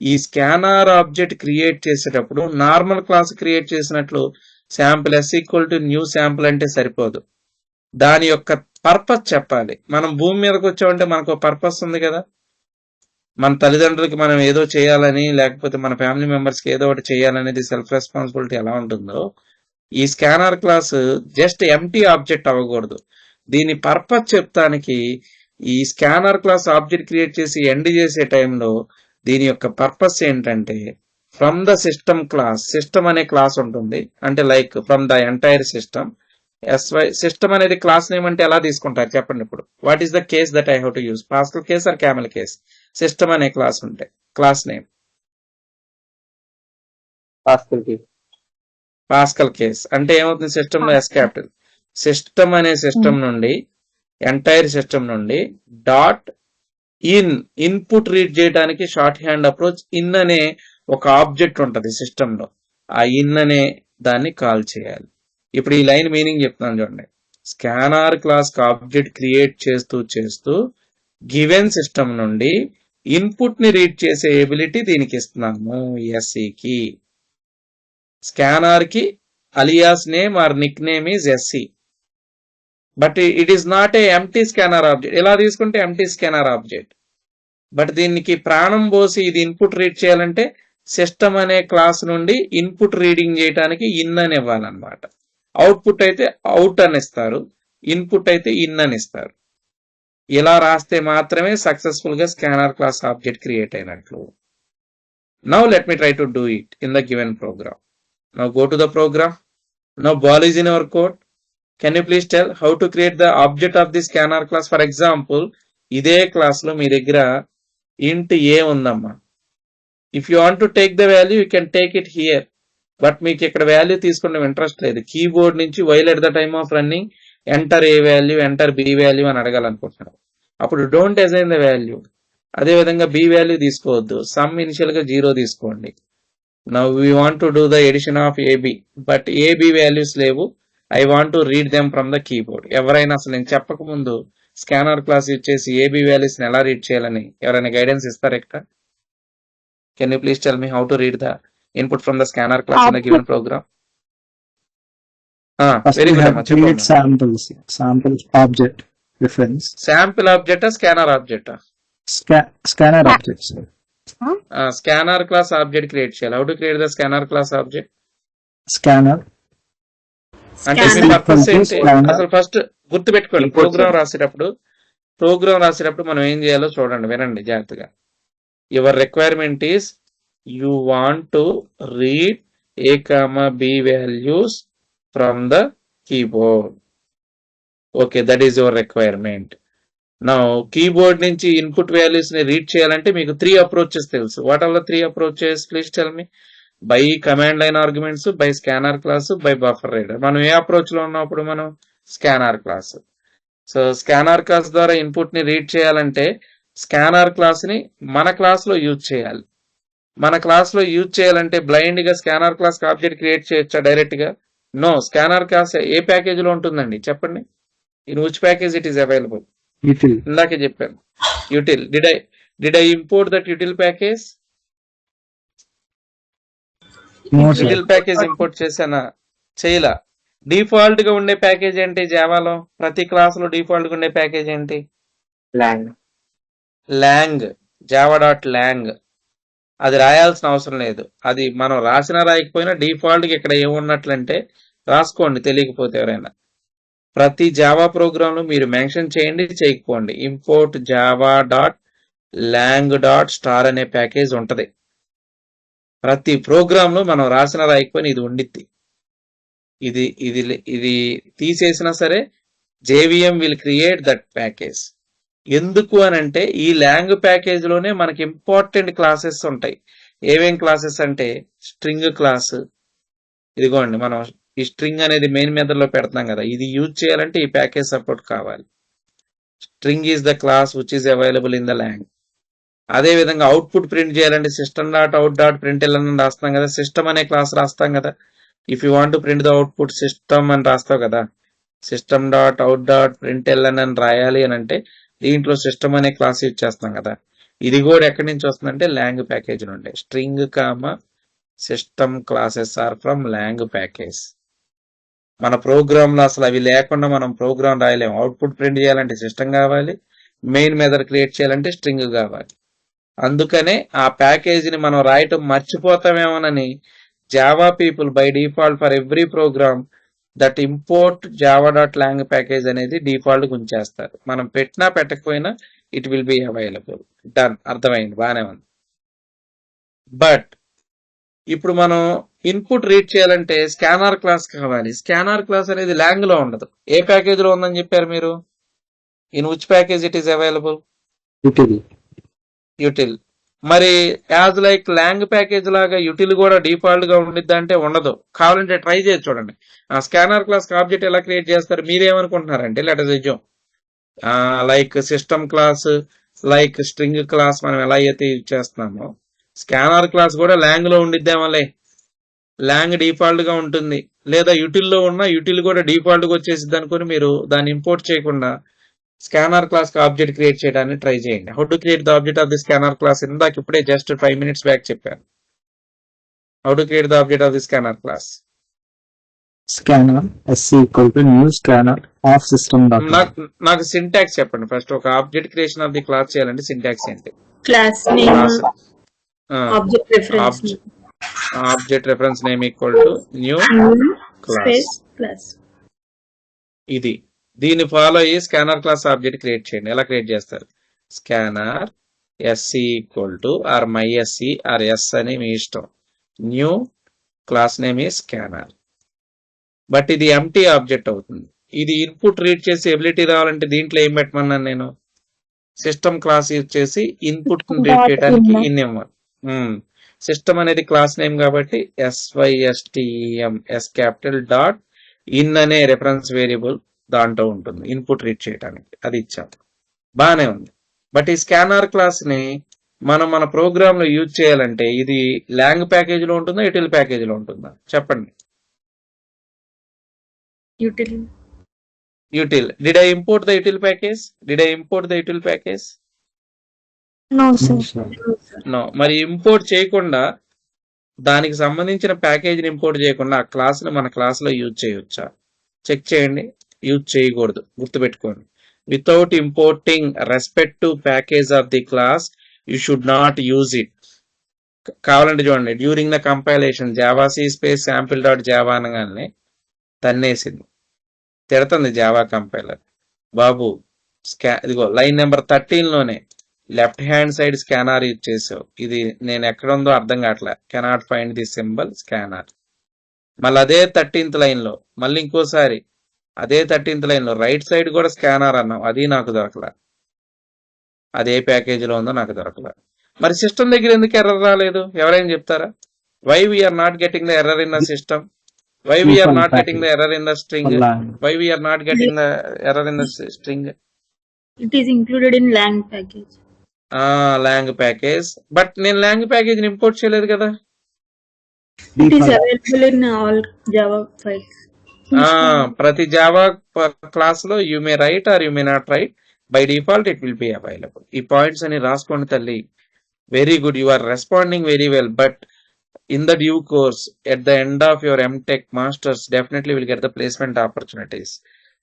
ఈ స్కానర్ ఆబ్జెక్ట్ క్రియేట్ చేసేటప్పుడు నార్మల్ క్లాస్ క్రియేట్ చేసినట్లు sample S equal to new sample అంటే సరిపోదు. దాని యొక్క పర్పస్ చెప్పాలి. మనం భూమి మీదకి వచ్చామంటే మనకు పర్పస్ ఉంది కదా. మన తల్లిదండ్రులకి మనం ఏదో చేయాలని, లేకపోతే మన ఫ్యామిలీ మెంబర్స్ కి ఏదో ఒకటి చేయాలనేది సెల్ఫ్ రెస్పాన్సిబిలిటీ ఎలా ఉంటుందో, ఈ scanner class just empty object అవ్వకూడదు. దీని పర్పస్ చెప్తానికి ఈ స్కానర్ క్లాస్ ఆబ్జెక్ట్ క్రియేట్ చేసి ఎండ్ చేసే టైంలో దీని యొక్క పర్పస్ ఏంటంటే from the system class. System అనే క్లాస్ ఉంటుంది, అంటే like from the entire system. System అనేది క్లాస్ నేమ్ అంటే ఎలా తీసుకుంటారు చెప్పండి. ఇప్పుడు what is the case that I have to use? Pascal case or camel case? System అనే క్లాస్ ఉంటే క్లాస్ నేమ్ పాస్కల్ కేస్ అంటే ఏమవుతుంది? సిస్టమ్ లో S క్యాపిటల్. సిస్టమ్ అనే సిస్టమ్ నుండి, ఎంటైర్ సిస్టమ్ నుండి డాట్ ఇన్పుట్ రీడ్ చేయడానికి షార్ట్ హ్యాండ్ అప్రోచ్ ఇన్ అనే ఒక ఆబ్జెక్ట్ ఉంటది సిస్టమ్ లో. ఆ ఇన్ అనే దాన్ని కాల్ చేయాలి. ఇప్పుడు ఈ లైన్ మీనింగ్ చెప్తాను చూడండి. స్కానర్ క్లాస్ ఆబ్జెక్ట్ క్రియేట్ చేస్తూ గివెన్ సిస్టమ్ నుండి ఇన్పుట్ ని రీడ్ చేసే ఎబిలిటీ దీనికి ఇస్తున్నాము SC కి. స్కానర్ కి alias name or Nick name is SC, but it is not a empty scanner object. ఎలా తీసుకుంటే ఎంటీ స్కానర్ ఆబ్జెక్ట్, బట్ దీనికి ప్రాణం పోసి ఇది ఇన్పుట్ రీడ్ చేయాలంటే సిస్టమ్ అనే క్లాస్ నుండి ఇన్పుట్ రీడింగ్ చేయడానికి ఇన్ అని ఇవ్వాలన్నమాట. అవుట్పుట్ అయితే అవుట్ అని ఇస్తారు, ఇన్పుట్ అయితే ఇన్ అని ఇస్తారు. ఇలా రాస్తే మాత్రమే సక్సెస్ఫుల్ గా స్కానర్ క్లాస్ ఆబ్జెక్ట్ క్రియేట్ అయినట్లు. Now let me try to do it in the given program. Now go to the program. Now ball is in our court. Can you please tell how to create the object of the scanner class? For example ఇదే class లో మీ దగ్గర int A ఉందమ్మా. If you want to take the value you can take it here. But మీకు ఇక్కడ value తీసుకునే interest లేదు. Keyboard నుంచి while at the time of running enter A value, enter B value అని అడగాలనుకుంటున్నారు. అప్పుడు డోంట్ అసైన్ ద వాల్యూ. అదే విధంగా బి వాల్యూ తీసుకోవద్దు. సమ్ ఇనిషియల్ గా 0 తీసుకోండి. Now we want to do the addition of AB, but AB values లేవు. I want to read them from the keyboard. ఎవరైనా అసలు నేను చెప్పక ముందు స్కానర్ క్లాస్ యూజ్ చేసి ఏబి వాల్యూస్ ని ఎలా రీడ్ చేయాలని ఎవరైనా గైడెన్స్ ఇస్తారా ఇక్కడ? Can you please tell me how to read the input from the scanner class in the given program? First very we good have అమ్మా, to create చెప్పమ్మా. samples object reference. Sample ఆబ్జెక్టా scanner ఆబ్జెక్టా? Scanner object, sir. Scanner class object create చేయాలి. How to create the scanner class object? Scanner అంటే మీ Scanner. Purpose ఏంటి? Scanner. అసలు first గుర్తు పెట్టుకోండి. Input ప్రోగ్రామ్ రాసేటప్పుడు మనం ఏం చేయాలో చూడండి, వినండి జాగ్రత్తగా. Your requirement is you want to read A comma B values from the keyboard. Okay, that is your requirement. నా కీబోర్డ్ నుంచి ఇన్పుట్ వాల్యూస్ ని రీడ్ చేయాలంటే మీకు 3 అప్రోచెస్ తెలుసు. What are the 3 approaches? Please tell me. By command line arguments, by scanner class, by buffer reader. మనం ఏ approach లో ఉన్నప్పుడు మనం scanner class. So scanner class ద్వారా ఇన్పుట్ ని రీడ్ చేయాలంటే స్కానర్ క్లాస్ ని మన క్లాస్ లో యూజ్ చేయాలి. మన క్లాస్ లో యూజ్ చేయాలంటే బ్లైండ్ గా స్కానర్ క్లాస్ ఆబ్జెక్ట్ క్రియేట్ చేయొచ్చా డైరెక్ట్ గా? నో. స్కానర్ క్లాస్ ఏ ప్యాకేజ్ లో ఉంటుందండి చెప్పండి. In which package it is available? Util. ఇందాకే చెప్పాను util. Did I import that util package? No, sir. Util package import చేశానా? చేయలా. డిఫాల్ట్ గా ఉండే ప్యాకేజ్ ఏంటి జావాలో? ప్రతి క్లాస్ లో డిఫాల్ట్ గా ఉండే ప్యాకేజ్ ఏంటి? lang, long. Java dot long. అది రాయాల్సిన అవసరం లేదు. అది మనం రాసినా రాయకపోయినా డిఫాల్ట్ గా ఇక్కడ ఏమున్నట్లంటే రాసుకోండి తెలియకపోతే ఎవరైనా. ప్రతి జావా ప్రోగ్రామ్ లో మీరు మెన్షన్ చేయండి, చేయకపోండి, import Java dot lang dot star అనే ప్యాకేజ్ ఉంటది. ప్రతి ప్రోగ్రామ్ లో మనం రాసిన రాయకపోయినా ఇది ఉండిద్ది. ఇది ఇది ఇది తీసేసినా సరే JVM will create that package. ఎందుకు అని అంటే ఈ లాంగ్ ప్యాకేజ్ లోనే మనకి ఇంపార్టెంట్ క్లాసెస్ ఉంటాయి. ఏమేం క్లాసెస్ అంటే స్ట్రింగ్ క్లాస్. ఇదిగోండి మనం ఈ స్ట్రింగ్ అనేది మెయిన్ మెథడ్ లో పెడతాం కదా, ఇది యూజ్ చేయాలంటే ఈ ప్యాకేజ్ సపోర్ట్ కావాలి. String is the class which is available in the long. అదే విధంగా అవుట్పుట్ ప్రింట్ చేయాలంటే system dot out dot print అని రాస్తాం కదా, సిస్టమ్ అనే క్లాస్ రాస్తాం కదా. If you want to print the output system అని రాస్తావు కదా, system dot out dot print అని రాయాలి అని అంటే దీంట్లో సిస్టమ్ అనే క్లాస్ యూజ్ చేస్తాం కదా. ఇది కూడా ఎక్కడి నుంచి వస్తుందంటే లాంగ్ ప్యాకేజ్ నుండి. String comma system classes are from lang package. మన ప్రోగ్రామ్ లో అసలు అవి లేకుండా మనం ప్రోగ్రామ్ రాయలేము. అవుట్పుట్ ప్రింట్ చేయాలంటే సిస్టమ్ కావాలి, మెయిన్ మెథడ్ క్రియేట్ చేయాలంటే స్ట్రింగ్ కావాలి. అందుకనే ఆ ప్యాకేజ్ ని మనం రాయటం మర్చిపోతామేమోనని Java people by default for every program that import Java dot lang package అనేది డిఫాల్ట్ ఉంచేస్తారు. మనం పెట్టినా పెట్టకపోయినా it will be available. Done. అర్థమైంది, బాగానే ఉంది. బట్ ఇప్పుడు మనం ఇన్పుట్ రీడ్ చేయాలంటే స్కానర్ క్లాస్ కావాలి. స్కానర్ క్లాస్ అనేది లాంగ్ లో ఉండదు. ఏ ప్యాకేజ్ లో ఉందని చెప్పారు మీరు? In which package it is available? Util. Util. మరి యాజ్ లైక్ లాంగ్ ప్యాకేజ్ లాగా యూటిల్ కూడా డిఫాల్ట్ గా ఉండిద్ది అంటే ఉండదు. కావాలంటే ట్రై చేసి చూడండి. ఆ స్కానర్ క్లాస్ ఆబ్జెక్ట్ ఎలా క్రియేట్ చేస్తారు మీరేమనుకుంటున్నారంటే let us assume like system class, like string class మనం ఎలా అయితే యూజ్ చేస్తున్నామో స్కానర్ క్లాస్ కూడా లాంగ్ లో ఉండిద్దామలే. లాంగ్ డిఫాల్ట్ గా ఉంటుంది. లేదా యూటిల్ లో ఉన్న యూటిల్ కూడా డిఫాల్ట్ గా వచ్చేసిద్ది అనుకుని మీరు దాన్ని ఇంపోర్ట్ చేయకుండా స్కానర్ క్లాస్ ఆబ్జెక్ట్ క్రియేట్ చేయడానికి ట్రై చేయండి. How to create the object of the scanner class ఇందాక ఇప్పుడే జస్ట్ 5 minutes బ్యాక్ చెప్పాను. How to create the object of the scanner class. Scanner SC equal to new scanner of system dot. నాకు syntax చెప్పండి first. ఒక object creation of the class చేయాలంటే syntax ఏంటి? Class name, class object reference, object reference name equal to new class. Space class. ఇది దీన్ని follow అయ్యి scanner class object create చేయండి. ఎలా క్రియేట్ చేస్తారు? Scanner SC equal to or my SC or S అని మీ ఇష్టం. న్యూ క్లాస్ నేమ్ ఈ స్కానర్. బట్ ఇది ఎంటీ ఆబ్జెక్ట్ అవుతుంది. ఇది ఇన్పుట్ రీడ్ చేసి ఎబిలిటీ రావాలంటే దీంట్లో ఏం పెట్టమన్నాను నేను, సిస్టమ్ క్లాస్ యూజ్ చేసి ఇన్పుట్ రీడ్ Dot చేయడానికి in. ఇన్ ఇవ్వాలి. సిస్టమ్ అనేది క్లాస్ నేమ్ కాబట్టి SYSTEM S capital dot in అనే రెఫరెన్స్ వేరియబుల్ దాంట్లో ఉంటుంది ఇన్పుట్ రీడ్ చేయడానికి, అది ఇచ్చాం. బానే ఉంది. బట్ ఈ స్కానర్ క్లాస్ ని మనం మన ప్రోగ్రామ్ లో యూజ్ చేయాలంటే ఇది లాంగ్ ప్యాకేజ్ లో ఉంటుందా, యూటిల్ ప్యాకేజ్ లో ఉంటుందా చెప్పండి. Util. Util. Did I import the util package? Did I import the util package? No, sir. No. మరి ఇంపోర్ట్ చేయకుండా దానికి సంబంధించిన ప్యాకేజీని ఇంపోర్ట్ చేయకుండా ఆ క్లాస్ ని మన క్లాస్ లో యూజ్ చేయొచ్చా? చెక్ చేయండి. యూజ్ చేయకూడదు, గుర్తుపెట్టుకోండి. Without importing respective package of the class you should not use it. కావాలంటే చూడండి, during the compilation Java C space sample dot Java అనగానే తన్నేసింది, తిడుతుంది జావా కంపైలర్. బాబు ఇదిగో లైన్ నెంబర్ 13 లోనే left hand side scanner use చేసావు, ఇది నేను ఎక్కడ ఉందో అర్థం కావట్లే, cannot find the symbol scanner. మళ్ళీ అదే 13th లైన్ లో మళ్ళీ ఇంకోసారి అదే 13th లైన్ లో రైట్ సైడ్ కూడా స్కానర్ అన్నావు, అది నాకు దొరకలే, అదే ప్యాకేజీలో ఉందో నాకు దొరకలే. మరి సిస్టమ్ దగ్గర ఎందుకు ఎర్రర్ రాలేదు ఎవరైనా చెప్తారా? Why we are not getting the error in the system, why we are not getting the error in the string, why we are not getting the error in the string? It is included in lang package. lang package, but నేను lang package ని import చేయలేదు కదా. It is available in all Java files. ప్రతి Java class లో you may write or you may not write, by default it will be available. ఈ points అని రాసుకోండి తల్లి. Very good, you are responding very well. But in the due course, at the end of your MTech masters, definitely will get the placement opportunities.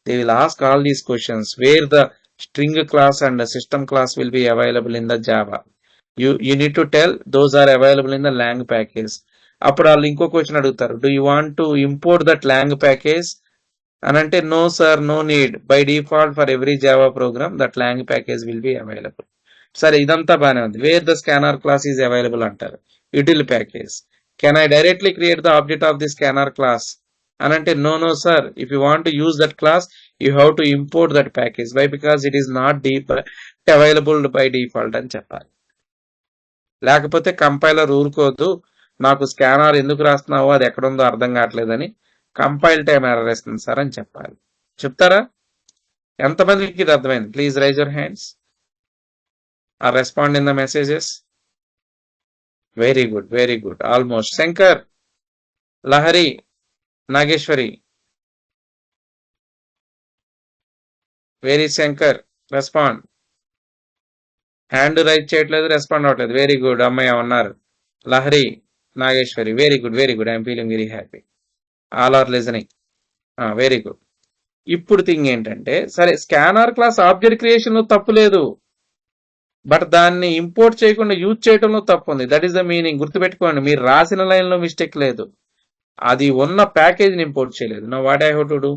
They will ask all these questions where the string class and the system class will be available in the Java. You need to tell those are available in the lang package. అప్పుడు వాళ్ళు ఇంకో question అడుగుతారు, do you want to import that lang package? అని అంటే no sir, no need. By default for every Java program that lang package will be available. సరే ఇదంతా బానే ఉంది. Where the scanner class is available అంటారు, util package. Can I directly create the object of the scanner class? And ante no sir, if you want to use that class you have to import that package. Why? Because it is not available by default అని చెప్పాలి. లేకపోతే compiler ఊరుకోదు, నాకు scanner ఎందుకు రాస్తున్నావో అది ఎక్కడుందో అర్థం కావట్లేదని కంపైల్ టైం ఎర్రర్ ఇస్తుంది సార్ అని చెప్పాలి. చెప్తారా? ఎంతమందికి ఇది అర్థమైంది? Please raise your hands or respond in the messages. Very good, very good, almost. Shankar, Lahari, Nageshwari, very Shankar, respond. Hand raise చేయట్లేదు, రెస్పాండ్ అవ్వట్లేదు. వెరీ గుడ్, అమ్మాయి ఉన్నారు. Lahari, Nageshwari, very good, very good. I'm feeling very happy. All are listening. Very good. ఇప్పుడు thing ఏంటంటే, సరే scanner class object creation లో తప్పు లేదు, బట్ దాన్ని ఇంపోర్ట్ చేయకుండా యూజ్ చేయడంలో తప్పు ఉంది. That is the meaning. గుర్తుపెట్టుకోండి, మీరు రాసిన లైన్ లో మిస్టేక్ లేదు, అది ఉన్న ప్యాకేజ్ ని ఇంపోర్ట్ చేయలేదు. Now what I have to do?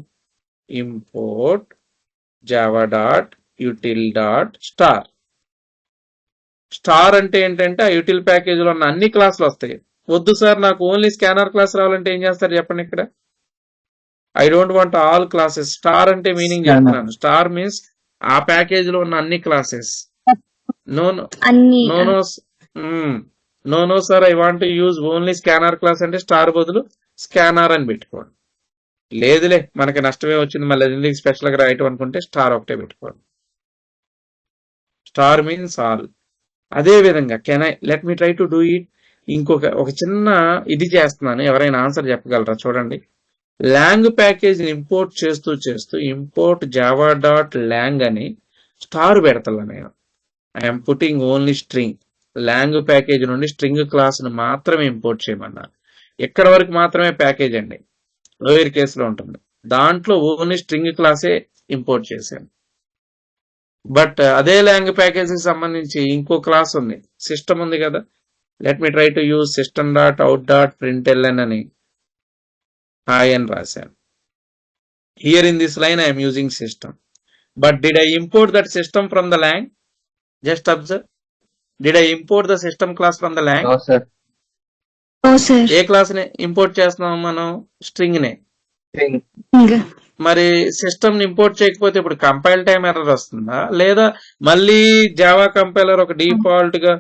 Import Java dot util dot star. Star అంటే ఏంటంటే ఆ యూటిల్ ప్యాకేజ్ లో ఉన్న అన్ని క్లాసులు వస్తాయి. వద్దు సార్, నాకు ఓన్లీ స్కానర్ క్లాస్ రావాలంటే ఏం చేస్తారు చెప్పండి. ఇక్కడ I don't want all classes. Star అంటే మీనింగ్ చెప్తున్నాను. స్టార్ మీన్స్ ఆ ప్యాకేజ్ లో ఉన్న అన్ని classes. No sir, I want to use only scanner class అంటే స్టార్ బదులు స్కానర్ అని పెట్టుకోండి. లేదులే మనకి నష్టమే వచ్చింది మళ్ళీ ఎందుకు స్పెషల్ గా రాయటం అనుకుంటే స్టార్ ఒకటే పెట్టుకోండి. Star means all. అదే విధంగా can I let me try to do it. ఒక చిన్న ఇది చేస్తున్నాను, ఎవరైనా ఆన్సర్ చెప్పగలరా? చూడండి, లాంగ్ ప్యాకేజ్ ఇంపోర్ట్ చేస్తూ ఇంపోర్ట్ జావా డాట్ లాంగ్ అని స్టార్ పెడతాను నేను. I'm putting only string. Long package నుండి స్ట్రింగ్ క్లాస్ ను మాత్రమే ఇంపోర్ట్ చేయమన్నారు. ఎక్కడ వరకు మాత్రమే ప్యాకేజ్ అండి, లోయర్ కేసులో ఉంటుంది. దాంట్లో ఓన్లీ స్ట్రింగ్ క్లాసే ఇంపోర్ట్ చేశాను. బట్ అదే లాంగ్ ప్యాకేజ్ కి సంబంధించి ఇంకో క్లాస్ ఉంది, సిస్టమ్ ఉంది కదా. Let me try to use system dot out dot println అని హాయ్ అని రాశాను. Here in this line I'm using system. But did I import that system from the long? Just observe. Did I import the system class from the lang? No sir. No, sir. A class ని import చేస్తున్నాం మనం? String నే. String. మరి system import చేయకపోతే ఇప్పుడు compile time error వస్తుందా, లేదా మళ్ళీ జావా కంపైలర్ ఒక డిఫాల్ట్ గా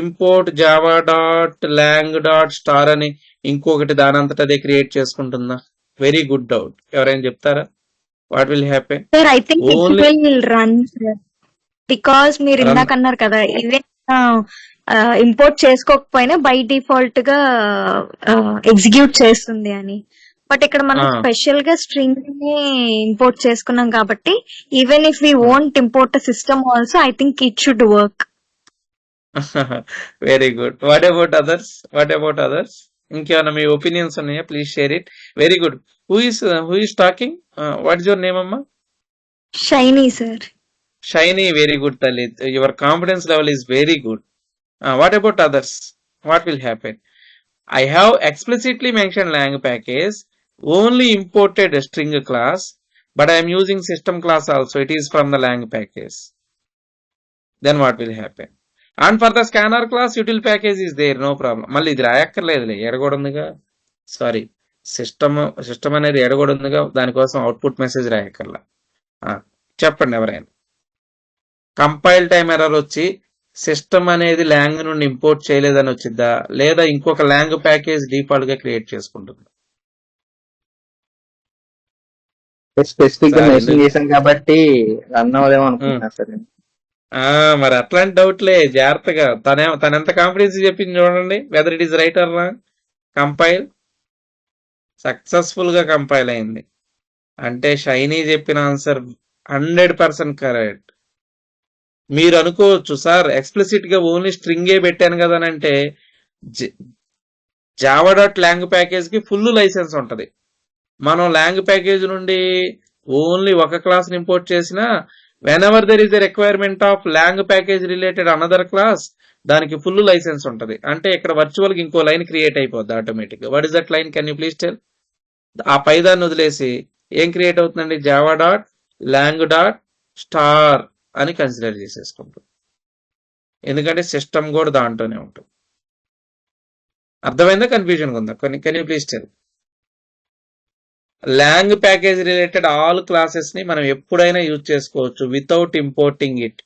import Java dot lang dot star అని ఇంకొకటి దానంతట అదే క్రియేట్ చేసుకుంటుందా? Very good doubt. ఎవరైనా చెప్తారా what will happen? Sir, I think it only will run, sir. Because మీరు రన్ ఇందాక అన్నారు కదా, ఈవెన్ ఇంపోర్ట్ చేసుకోకపోయినా బై డిఫాల్ట్ గా ఎగ్జిక్యూట్ చేస్తుంది అని. బట్ ఇక్కడ మనం స్పెషల్ గా స్ట్రింగ్ ని ఇంపోర్ట్ చేసుకున్నాం కాబట్టి even if we won't import system also I think it should work. Very good. What about others? What about others? ఇంకేమైనా మీ ఒపీనియన్స్ ఉన్నాయా? Please share it. Very good. Who is talking? What is your name అమ్మా? Shiny sir. Shiny, very good, Talit. Your confidence level is very good. What about others? What will happen? I have explicitly mentioned lang package, only imported a string class, but I am using system class also. It is from the lang package. Then what will happen? And for the scanner class, util package is there, no problem. మళ్ళీ ఇది రాయక్కర్లేదులే, ఎడగొడుందిగా. Sorry, system అనేది ఎడగొడుందిగా, దానికోసం output message రాయక్కర్లా. చెప్పండి ఎవరైనా. Compile time error వచ్చి system అనేది long నుండి import చేయలేదని వచ్చిద్దా, లేదా ఇంకొక లాంగ్ ప్యాకేజ్ డిఫాల్ట్ గా క్రియేట్ చేసుకుంటుంది? స్పెసిఫిక్ గా సార్ మెన్షన్ ఎందుకు చేశాం కాబట్టి రన్ అవ్వదేమో అనుకుంటున్నా సార్. మరి అట్లాంటి డౌట్లే, జాగ్రత్తగా. తన ఎంత కాన్ఫిడెన్స్ చెప్పింది చూడండి, whether it is right are wrong. Compile successful గా కంపైల్ అయింది అంటే షైనీ చెప్పిన ఆన్సర్ 100% కరెక్ట్. మీరు అనుకోవచ్చు, సార్ ఎక్స్ప్లిసిట్ గా ఓన్లీ స్ట్రింగే పెట్టాను కదా అని అంటే, జావా డాట్ లాంగ్ ప్యాకేజ్ కి ఫుల్ లైసెన్స్ ఉంటది. మనం లాంగ్ ప్యాకేజ్ నుండి ఓన్లీ ఒక క్లాస్ ఇంపోర్ట్ చేసినా, when ever there is a requirement of long package related another class, దానికి ఫుల్ లైసెన్స్ ఉంటది. అంటే ఇక్కడ వర్చువల్ గా ఇంకో లైన్ క్రియేట్ అయిపోద్ది ఆటోమేటిక్ గా. What is that line? Can you please tell? ఆ పైదాన్ని వదిలేసి ఏం క్రియేట్ అవుతుందండి? Java dot lang dot star అని కన్సిడర్ చేసేసుకుంటాం. ఎందుకంటే సిస్టమ్ కూడా దాంట్లోనే ఉంటుంది. అర్థమైందా? కన్ఫ్యూజన్ ఉందా? Can you please tell? Long package related all classes ని మనం ఎప్పుడైనా యూజ్ చేసుకోవచ్చు వితౌట్ ఇంపోర్టింగ్ ఇట్.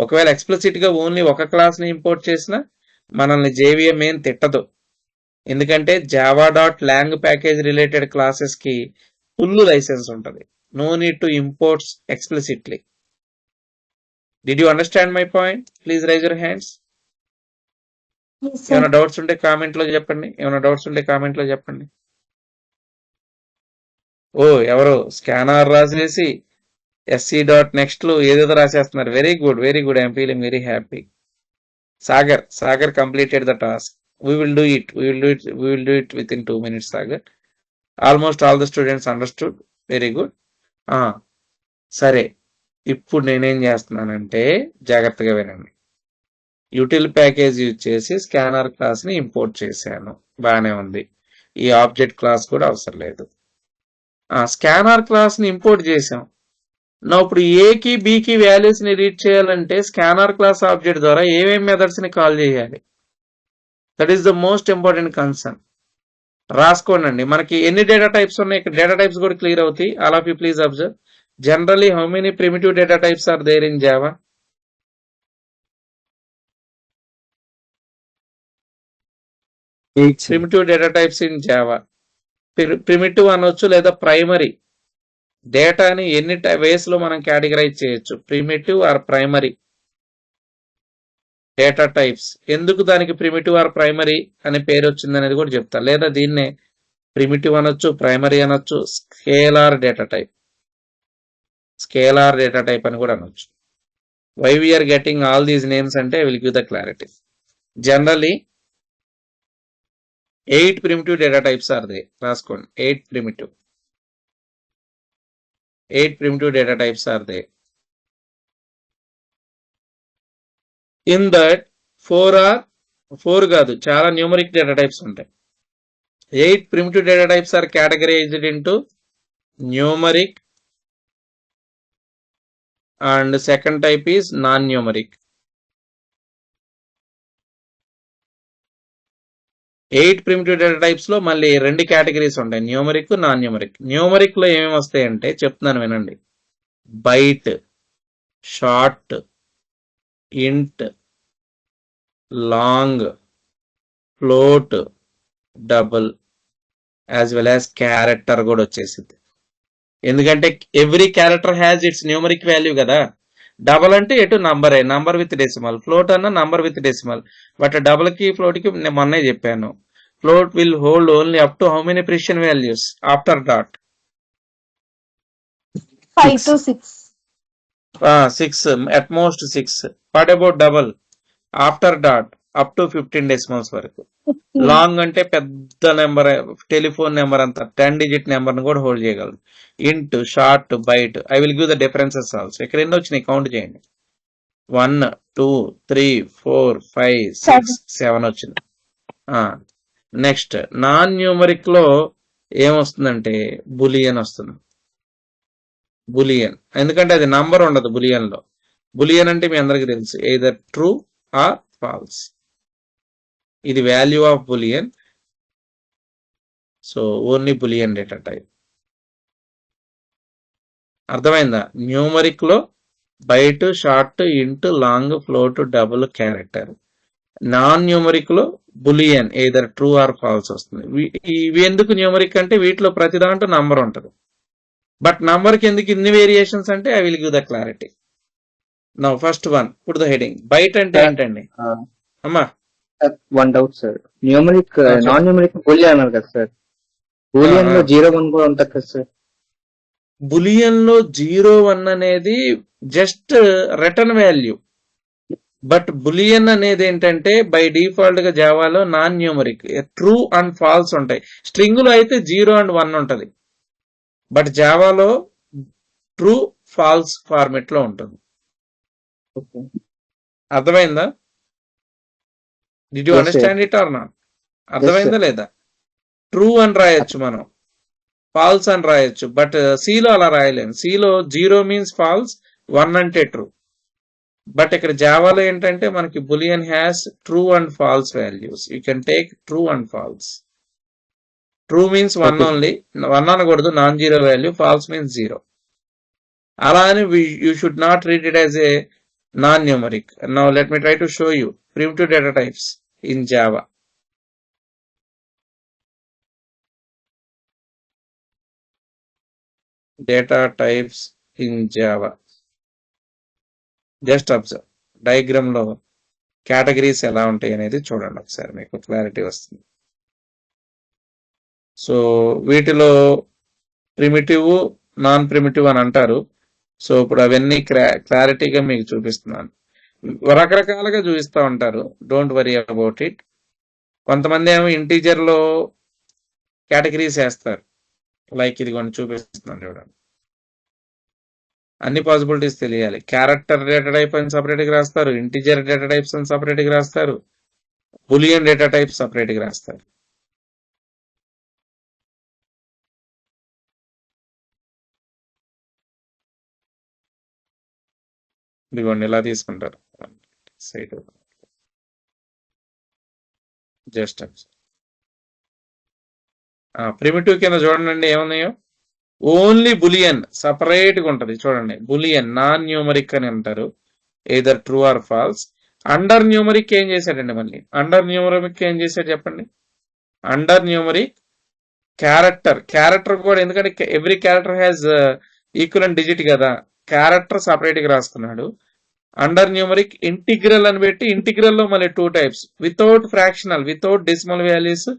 ఒకవేళ ఎక్స్ప్లిసిట్ గా ఓన్లీ ఒక క్లాస్ ని ఇంపోర్ట్ చేసినా మనల్ని జేవిఎం ఏం తిట్టదు. ఎందుకంటే Java dot lang package related classes కి ఫుల్ లైసెన్స్ ఉంటుంది. No need to imports explicitly. Did you understand my point? Please raise your hands. Yes, sir. ఏమైనా డౌట్స్ ఉంటే కామెంట్ లో చెప్పండి. ఓ ఎవరో స్కానర్ రాసేసి ఎస్సీ డాట్ నెక్స్ట్ లో ఏదేదో రాసేస్తున్నారు. Very good, very good. I'm feeling very happy. Sagar completed the task. We will do it within 2 minutes, Sagar. Almost all the students understood. Very good. సరే, ఇప్పుడు నేనేం చేస్తున్నానంటే జాగ్రత్తగా వినండి. యూటిల్ ప్యాకేజ్ యూజ్ చేసి స్కానర్ క్లాస్ ని ఇంపోర్ట్ చేశాను, బాగానే ఉంది. ఈ ఆబ్జెక్ట్ క్లాస్ కూడా అవసరం లేదు. స్కానర్ క్లాస్ ని ఇంపోర్ట్ చేసాం. నా ఇప్పుడు ఏకి బికి వాల్యూస్ ని రీడ్ చేయాలంటే స్కానర్ క్లాస్ ఆబ్జెక్ట్ ద్వారా ఏమేమి మెథడ్స్ ని కాల్ చేయాలి? That is the most important concern. రాసుకోండి. మనకి ఎన్ని డేటా టైప్స్ ఉన్నాయి, ఇక్కడ డేటా టైప్స్ కూడా క్లియర్ అవుతాయి. All of you please observe. Generally, how many primitive data types are there in Java? Primitive data types in Java. Primitive అనొచ్చు లేదా primary. డేటాని ఎన్ని వేస్ లో మనం కేటగరైజ్ చేయొచ్చు, primitive or primary data types. ఎందుకు దానికి ప్రిమిటివ్ ఆర్ ప్రైమరీ అనే పేరు వచ్చింది అనేది కూడా చెప్తా. లేదా దీన్నే ప్రిమిటివ్ అనొచ్చు, ప్రైమరీ అనొచ్చు, స్కేలార్ డేటా టైప్ అని కూడా అనొచ్చు. Why we're getting all these names అంటే I will give the clarity. Generally 8 primitive data types are there. రాసుకోండి, 8 primitive data types are there. In that 4 కాదు, చాలా న్యూమరిక్ డేటా టైప్స్ ఉంటాయి. 8 primitive data types are categorized into numeric, and second type is non-numeric. 8 primitive data types లో మళ్ళీ 2 categories ఉంటాయి, numeric, non numeric. Numeric లో ఏమేమి వస్తాయంటే చెప్తున్నాను వినండి. Byte, short, int, long, float, double, as well as character కూడా వచ్చేసింది. ఎందుకంటే every character has its numeric value కదా. డబల్ అంటే ఎటు నంబరే, నంబర్ విత్ డెసిమల్. ఫ్లోట్ అన్న number with decimal. But double కి ఫ్లోట్ కి నేను మొన్నే చెప్పాను, float will hold only up to how many precision values after dot? 5 to 6. 6, at most 6. What about double? After dot up to 15 decimals వరకు. Long అంటే పెద్ద number, telephone number అంతా 10 digit number ని కూడా హోల్డ్ చేయగలదు. Int, short, byte. I will give the differences also. ఇక్కడ ఎన్ని వచ్చినాయి కౌంట్ చేయండి. 1, 2, 3, 4, 5, 6, 7 వచ్చింది. నెక్స్ట్ నాన్ న్యూమరిక్ లో ఏమొస్తుందంటే బులియన్ వస్తుంది. బులియన్ ఎందుకంటే అది నంబర్ ఉండదు బులియన్ లో. బులియన్ అంటే మీ అందరికి తెలుసు, ఎయిదర్ ట్రూ ఆర్ ఫాల్స్. ఇది value of boolean. So only boolean data type. అర్థమైందా? న్యూమరిక్ లో byte, short, int, long, float, double, character. Non numeric లో boolean either true or false వస్తుంది. ఇవి ఎందుకు న్యూమరిక్ అంటే వీటిలో ప్రతి దాంట్లో నంబర్ ఉంటుంది. బట్ నంబర్ కి ఎందుకు ఇన్ని వేరియేషన్స్ అంటే I will give the clarity. Now first one put the heading. Byte అంటే ఏంటండి అమ్మా? వన్ డౌట్ సార్, న్యూమరిక్ చెప్పు. నాన్ న్యూమరిక్ బూలియన్ అన్నారు కదా సార్, బూలియన్ లో 0, 1 కూడా ఉంటుంది కదా సార్? బులియన్ లో 0, 1 అనేది just return value. But boolean అనేది ఏంటంటే బై డిఫాల్ట్ గా జావాలో non numeric, true and false ఉంటాయి. స్ట్రింగ్ లో అయితే 0 and 1 ఉంటది. బట్ జావాలో ట్రూ ఫాల్స్ ఫార్మెట్ లో ఉంటుంది. అర్థమైందా? Did you Yes, understand it or not? అర్థమైందా లేదా? ట్రూ అని రాయొచ్చు మనం, ఫాల్స్ అని రాయొచ్చు. బట్ సిలో అలా రాయలేము. సిలో 0 మీన్స్ ఫాల్స్, 1 అంటే ట్రూ. బట్ ఇక్కడ జావాలో ఏంటంటే మనకి boolean has true and false values. You can take true and false. True means 1 Okay. Only, 1 అనకూడదు, non zero value. False means 0. అలా అని you should not read it as a non numeric. Now let me try to show you primitive data types in Java. Data types in Java. Just observe. Diagram లో categories ఎలా ఉంటాయి అనేది చూడండి ఒకసారి, మీకు clarity వస్తుంది. సో వీటిలో primitive, non primitive అని అంటారు. సో ఇప్పుడు అవన్నీ క్లారిటీగా మీకు చూపిస్తున్నాను. రకరకాలుగా చూపిస్తూ ఉంటారు, డోంట్ వరీ అబౌట్ ఇట్. కొంతమంది ఏమో ఇంటీజర్ లో కేటగిరీస్ వేస్తారు. లైక్ ఇది కొన్ని చూపిస్తున్నాను చూడండి. అన్ని పాసిబిలిటీస్ తెలియాలి. క్యారెక్టర్ డేటా టైప్ అని సపరేట్ గా రాస్తారు, ఇంటీజర్ డేటా టైప్స్ అని సపరేట్ గా రాస్తారు, బులియన్ డేటా టైప్ సపరేట్ గా రాస్తారు. ఇదిగోండి ఇలా తీసుకుంటారు. సైడ్ జస్ట్ ప్రిమిటివ్ కింద చూడండి ఏమున్నాయో. ఓన్లీ బులియన్ సపరేట్ గా ఉంటది చూడండి. బులియన్ నాన్ న్యూమరిక్ అని అంటారు, either true or false. Under numeric ఏం చేశాడండి? మళ్ళీ అండర్ న్యూమరిక్ ఏం చేశాడు చెప్పండి? అండర్ న్యూమరిక్ క్యారెక్టర్ కూడా, ఎందుకంటే every character has equivalent digit కదా, క్యారెక్టర్ సపరేట్ గా రాసుకున్నాడు. అండర్ న్యూమరిక్ ఇంటిగ్రల్ అని పెట్టి, ఇంటిగ్రల్ లో మళ్ళీ 2 types, without fractional, without decimal values,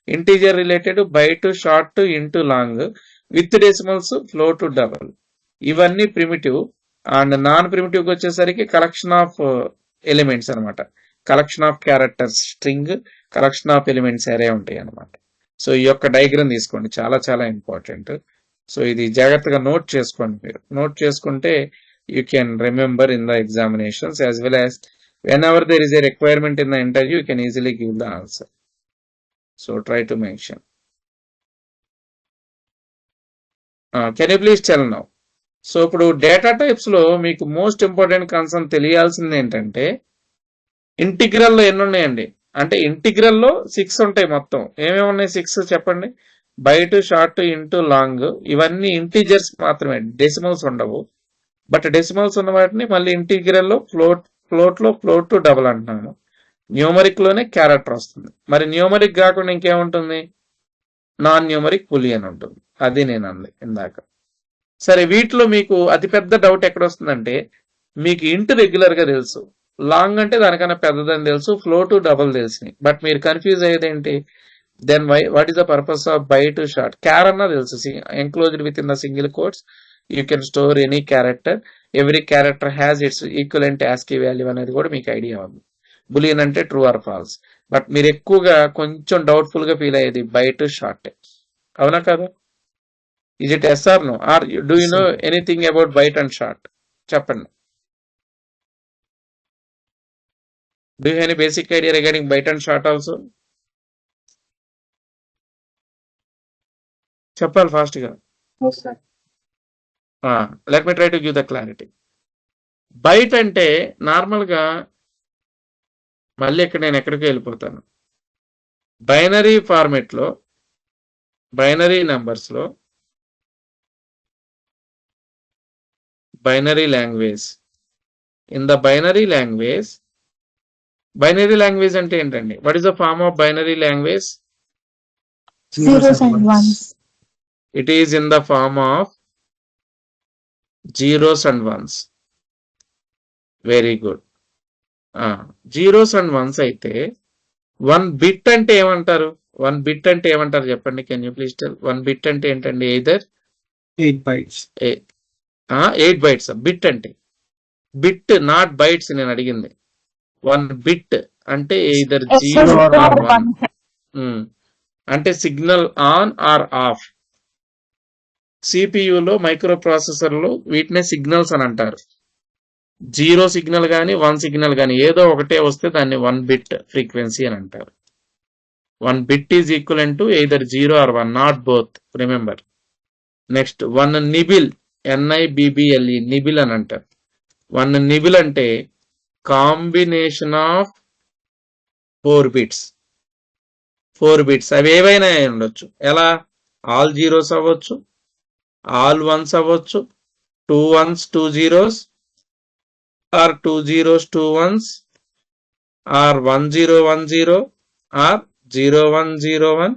integer related, byte, short, int, long, with decimals, float, double. ఇవన్నీ ప్రిమిటివ్. అండ్ నాన్ ప్రిమిటివ్ కి వచ్చేసరికి కలెక్షన్ ఆఫ్ ఎలిమెంట్స్ అనమాట. Collection of characters string, collection of elements array ఉంటాయి అనమాట. So ఈ యొక్క diagram తీసుకోండి, చాలా చాలా ఇంపార్టెంట్. సో ఇది జాగ్రత్తగా నోట్ చేసుకోండి. మీరు నోట్ చేసుకుంటే you can remember in the examinations, as well as whenever there is a requirement in the interview, you can easily give the answer. So try to mention. Can you please tell now? So ఇప్పుడు data types లో మీకు most important concern తెలియాల్సింది ఏంటంటే, integral లో ఎన్ని ఉన్నాయండి? అంటే integral లో 6 ఉంటాయి మొత్తం. ఏమేమి ఉన్నాయి 6 చెప్పండి? బైట్, షార్ట్, ఇంటూ, లాంగ్ ఇవన్నీ ఇంటీజర్స్ మాత్రమే, డెసిమల్స్ ఉండవు. బట్ డెసిమల్స్ ఉన్న వాటిని మళ్ళీ ఇంటిగ్రల్ లో ఫ్లోట్ టు డబుల్ అంటున్నాము. న్యూమరిక్ లోనే క్యారెక్టర్ వస్తుంది. మరి న్యూమరిక్ కాకుండా ఇంకేముంటుంది? నాన్ న్యూమరిక్ బులియన్ ఉంటుంది. అది నేను అంది ఇందాక. సరే, వీటిలో మీకు అతిపెద్ద డౌట్ ఎక్కడ వస్తుందంటే, మీకు ఇంట్ రెగ్యులర్ గా తెలుసు, లాంగ్ అంటే దానికన్నా పెద్దదని తెలుసు, ఫ్లోట్ డబుల్ తెలిసినాయి. బట్ మీరు కన్ఫ్యూజ్ అయ్యేది ఏంటి? Then what is the purpose of byte, short? Char అన్నా తెలుసు, enclosed within the single quotes you can store any character, every character has its equivalent ASCII value అనేది కూడా మీకు idea ఉంది. బులియన్ అంటే ట్రూ ఆర్ ఫాల్స్. బట్ మీరు ఎక్కువగా కొంచెం డౌట్ఫుల్ గా ఫీల్ అయ్యేది బైట్, షార్ట్. అవునా కదా? Is it yes or no? Or do you know anything about byte and short? చెప్పండి. Do you have any basic idea regarding byte and short also? చెప్పాలి fast గా. Let me try to give the clarity. Byte అంటే normal గా, మళ్ళీ ఇక్కడ నేను ఎక్కడికి వెళ్ళిపోతాను, బైనరీ ఫార్మెట్ లో, బైనరీ నంబర్స్ లో, binary language. In the binary language అంటే ఏంటండి? What is the form of binary language? Zeros and ones. It is in the form of zeros and ones. Very good. Zeros and ones అయితే 1 bit అంటే ఏమంటారు? 1 bit అంటే ఏమంటారు చెప్పండి? Can you please tell? 1 bit అంటే ఏంటండి? Either 8 bytes. 8 bytes. Bit అంటే bit, not bytes నేను అడిగింది. 1 బిట్ అంటే either 0 or 1. అంటే సిగ్నల్ ఆన్ ఆర్ ఆఫ్. సిపియులో, మైక్రో ప్రాసెసర్లో వీటినే సిగ్నల్స్ అని అంటారు. 0 సిగ్నల్ కానీ 1 సిగ్నల్ కానీ ఏదో ఒకటే వస్తే దాన్ని 1 బిట్ ఫ్రీక్వెన్సీ అని అంటారు. 1 bit is equivalent to either 0 or 1, not both. Remember. Next 1 nibble, NIBBLE, nibble అని అంటారు. 1 నిబిల్ అంటే కాంబినేషన్ ఆఫ్ 4 బిట్స్. 4 బిట్స్ అవి ఏవైనా ఉండొచ్చు. ఎలా? ఆల్ జీరోస్ అవ్వచ్చు, ఆల్ వన్స్ అవ్వచ్చు, 2 ones 2 zeros, or 2 zeros 2 ones, or 1 0 1 0, or 0 1 0 1,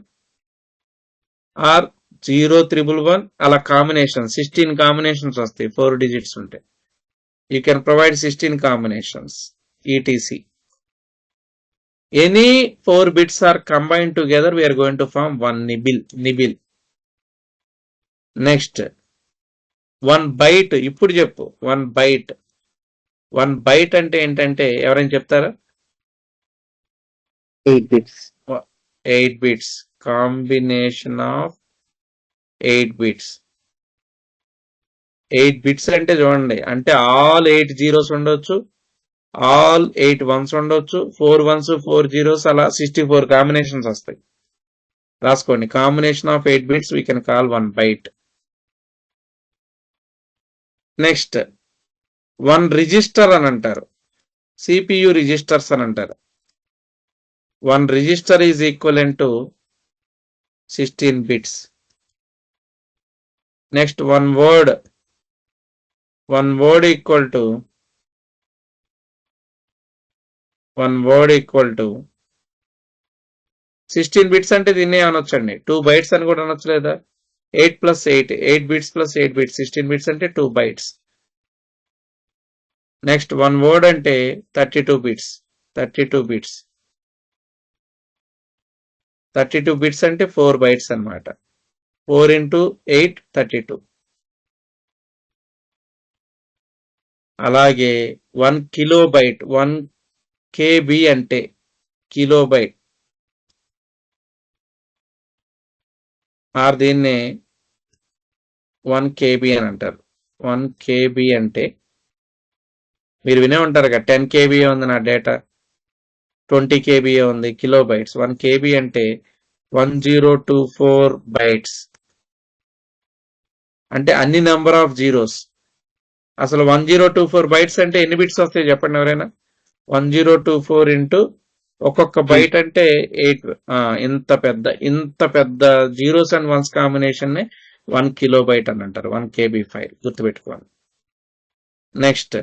or 0 1 1 అలా కాంబినేషన్ 16 కాంబినేషన్స్ వస్తాయి. 4 digits ఉంటాయి. You can provide 16 combinations etc. Any 4 bits are combined together, we are going to form 1 nibble. Next 1 byte. ఇప్పుడు చెప్పు 1 byte. 1 byte అంటే ఏంటంటే ఎవరైనా చెప్తారా? 8 bits. 8 bits. Combination of 8 bits. 8 bits అంటే చూడండి, అంటే ఆల్ 8 zeros ఉండొచ్చు, ఆల్ 8 ones ఉండొచ్చు, 4 ones 4 zeros, అలా 64 కాంబినేషన్స్ వస్తాయి. రాసుకోండి. Combination of 8 bits we can call 1 byte. Next 1 register అని అంటారు. CPU రిజిస్టర్స్ అని అంటారు. 1 register is equivalent to 16 bits. Next 1 word equal to 16 bits అంటే దీన్నే అనొచ్చండి. 2 bytes అని కూడా అనొచ్చు లేదా? 8 plus 8, 8 bits plus 8 bits, 16 bits అంటే 2 bytes. నెక్స్ట్ 1 word అంటే 32 bits. 32 bits అంటే 4 bytes అన్నమాట. 4 into 8 32. అలాగే 1 kilobyte, 1 KB అంటే కిలోబైట్. ఆర్ దీన్నే 1 KB అని అంటారు. 1 KB అంటే మీరు వినే ఉంటారు కదా, 10 KB ఉంది నా డేటా, 20 KB ఉంది, కిలోబైట్స్. 1 KB అంటే 1024 bytes. అంటే అన్ని నెంబర్ ఆఫ్ జీరోస్. అసలు 1024 bytes అంటే ఎన్ని బిట్స్ వస్తాయి చెప్పండి ఎవరైనా? 1024 into ఒక్కొక్క బైట్ అంటే 8 ఇంత పెద్ద జీరోస్ అండ్ వన్స్ కాంబినేషన్ ని 1 కిలోబైట్ అని అంటారు. 1 KB ఫైల్ గుర్తుపెట్టుకోండి. నెక్స్ట్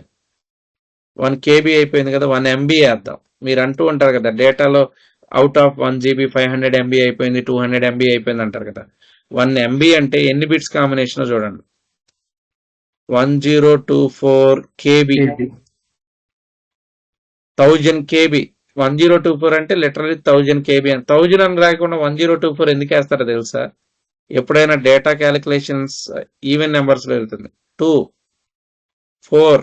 1 KB అయిపోయింది కదా, 1 MB వేద్దాం. మీరు అంటూ ఉంటారు కదా డేటాలో అవుట్ ఆఫ్ 1 GB 500 MB అయిపోయింది, 200 MB అయిపోయింది అంటారు కదా. 1 MB అంటే ఎన్ని బిట్స్ కాంబినేషన్ చూడండి. 1024 KB, 1000 KB. 1024 అంటే లిటరలీ 1000 KB అని. 1000 అని రాకుండా 1024 ఎందుకు వేస్తారో తెలుసా? ఎప్పుడైనా డేటా క్యాలిక్యులేషన్స్ ఈవెన్ నెంబర్స్ లో వెళ్తుంది. 2, 4,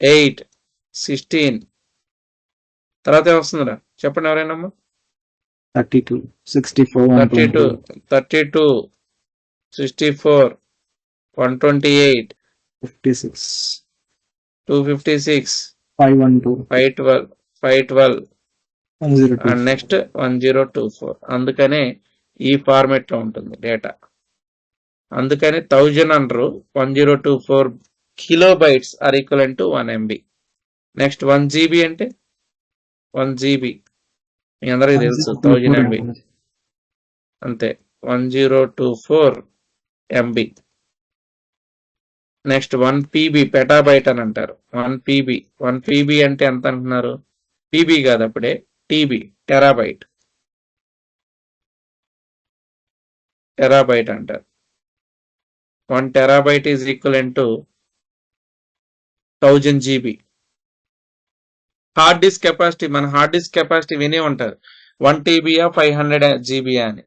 8, 16 తర్వాత ఏమొస్తుందిరా చెప్పండి ఎవరైనా. 32, 64, 32, 64, 128, 56, 256, 512, 512 అండ్ 1024. నెక్స్ట్ 1024. అందుకనే ఈ ఫార్మెట్ లో ఉంటుంది డేటా. అందుకని 1000 అనరు. 1024 kilobytes are equal to 1 MB. Next 1 GB అంటే 1 GB మీ అందరికి తెలుసు 1000 MB అంతే. 1024 MB. నెక్స్ట్ 1 PB పెటాబైట్ అని అంటారు. 1 PB అంటే ఎంత అంటున్నారు? PB కాదు అప్పుడే TB టెరాబైట్ అంటారు. 1 terabyte is equal to 1000 GB. Hard disk capacity, మన హార్డ్ డిస్క్ కెపాసిటీ వినే ఉంటారు. 1 TB 500 GB అని.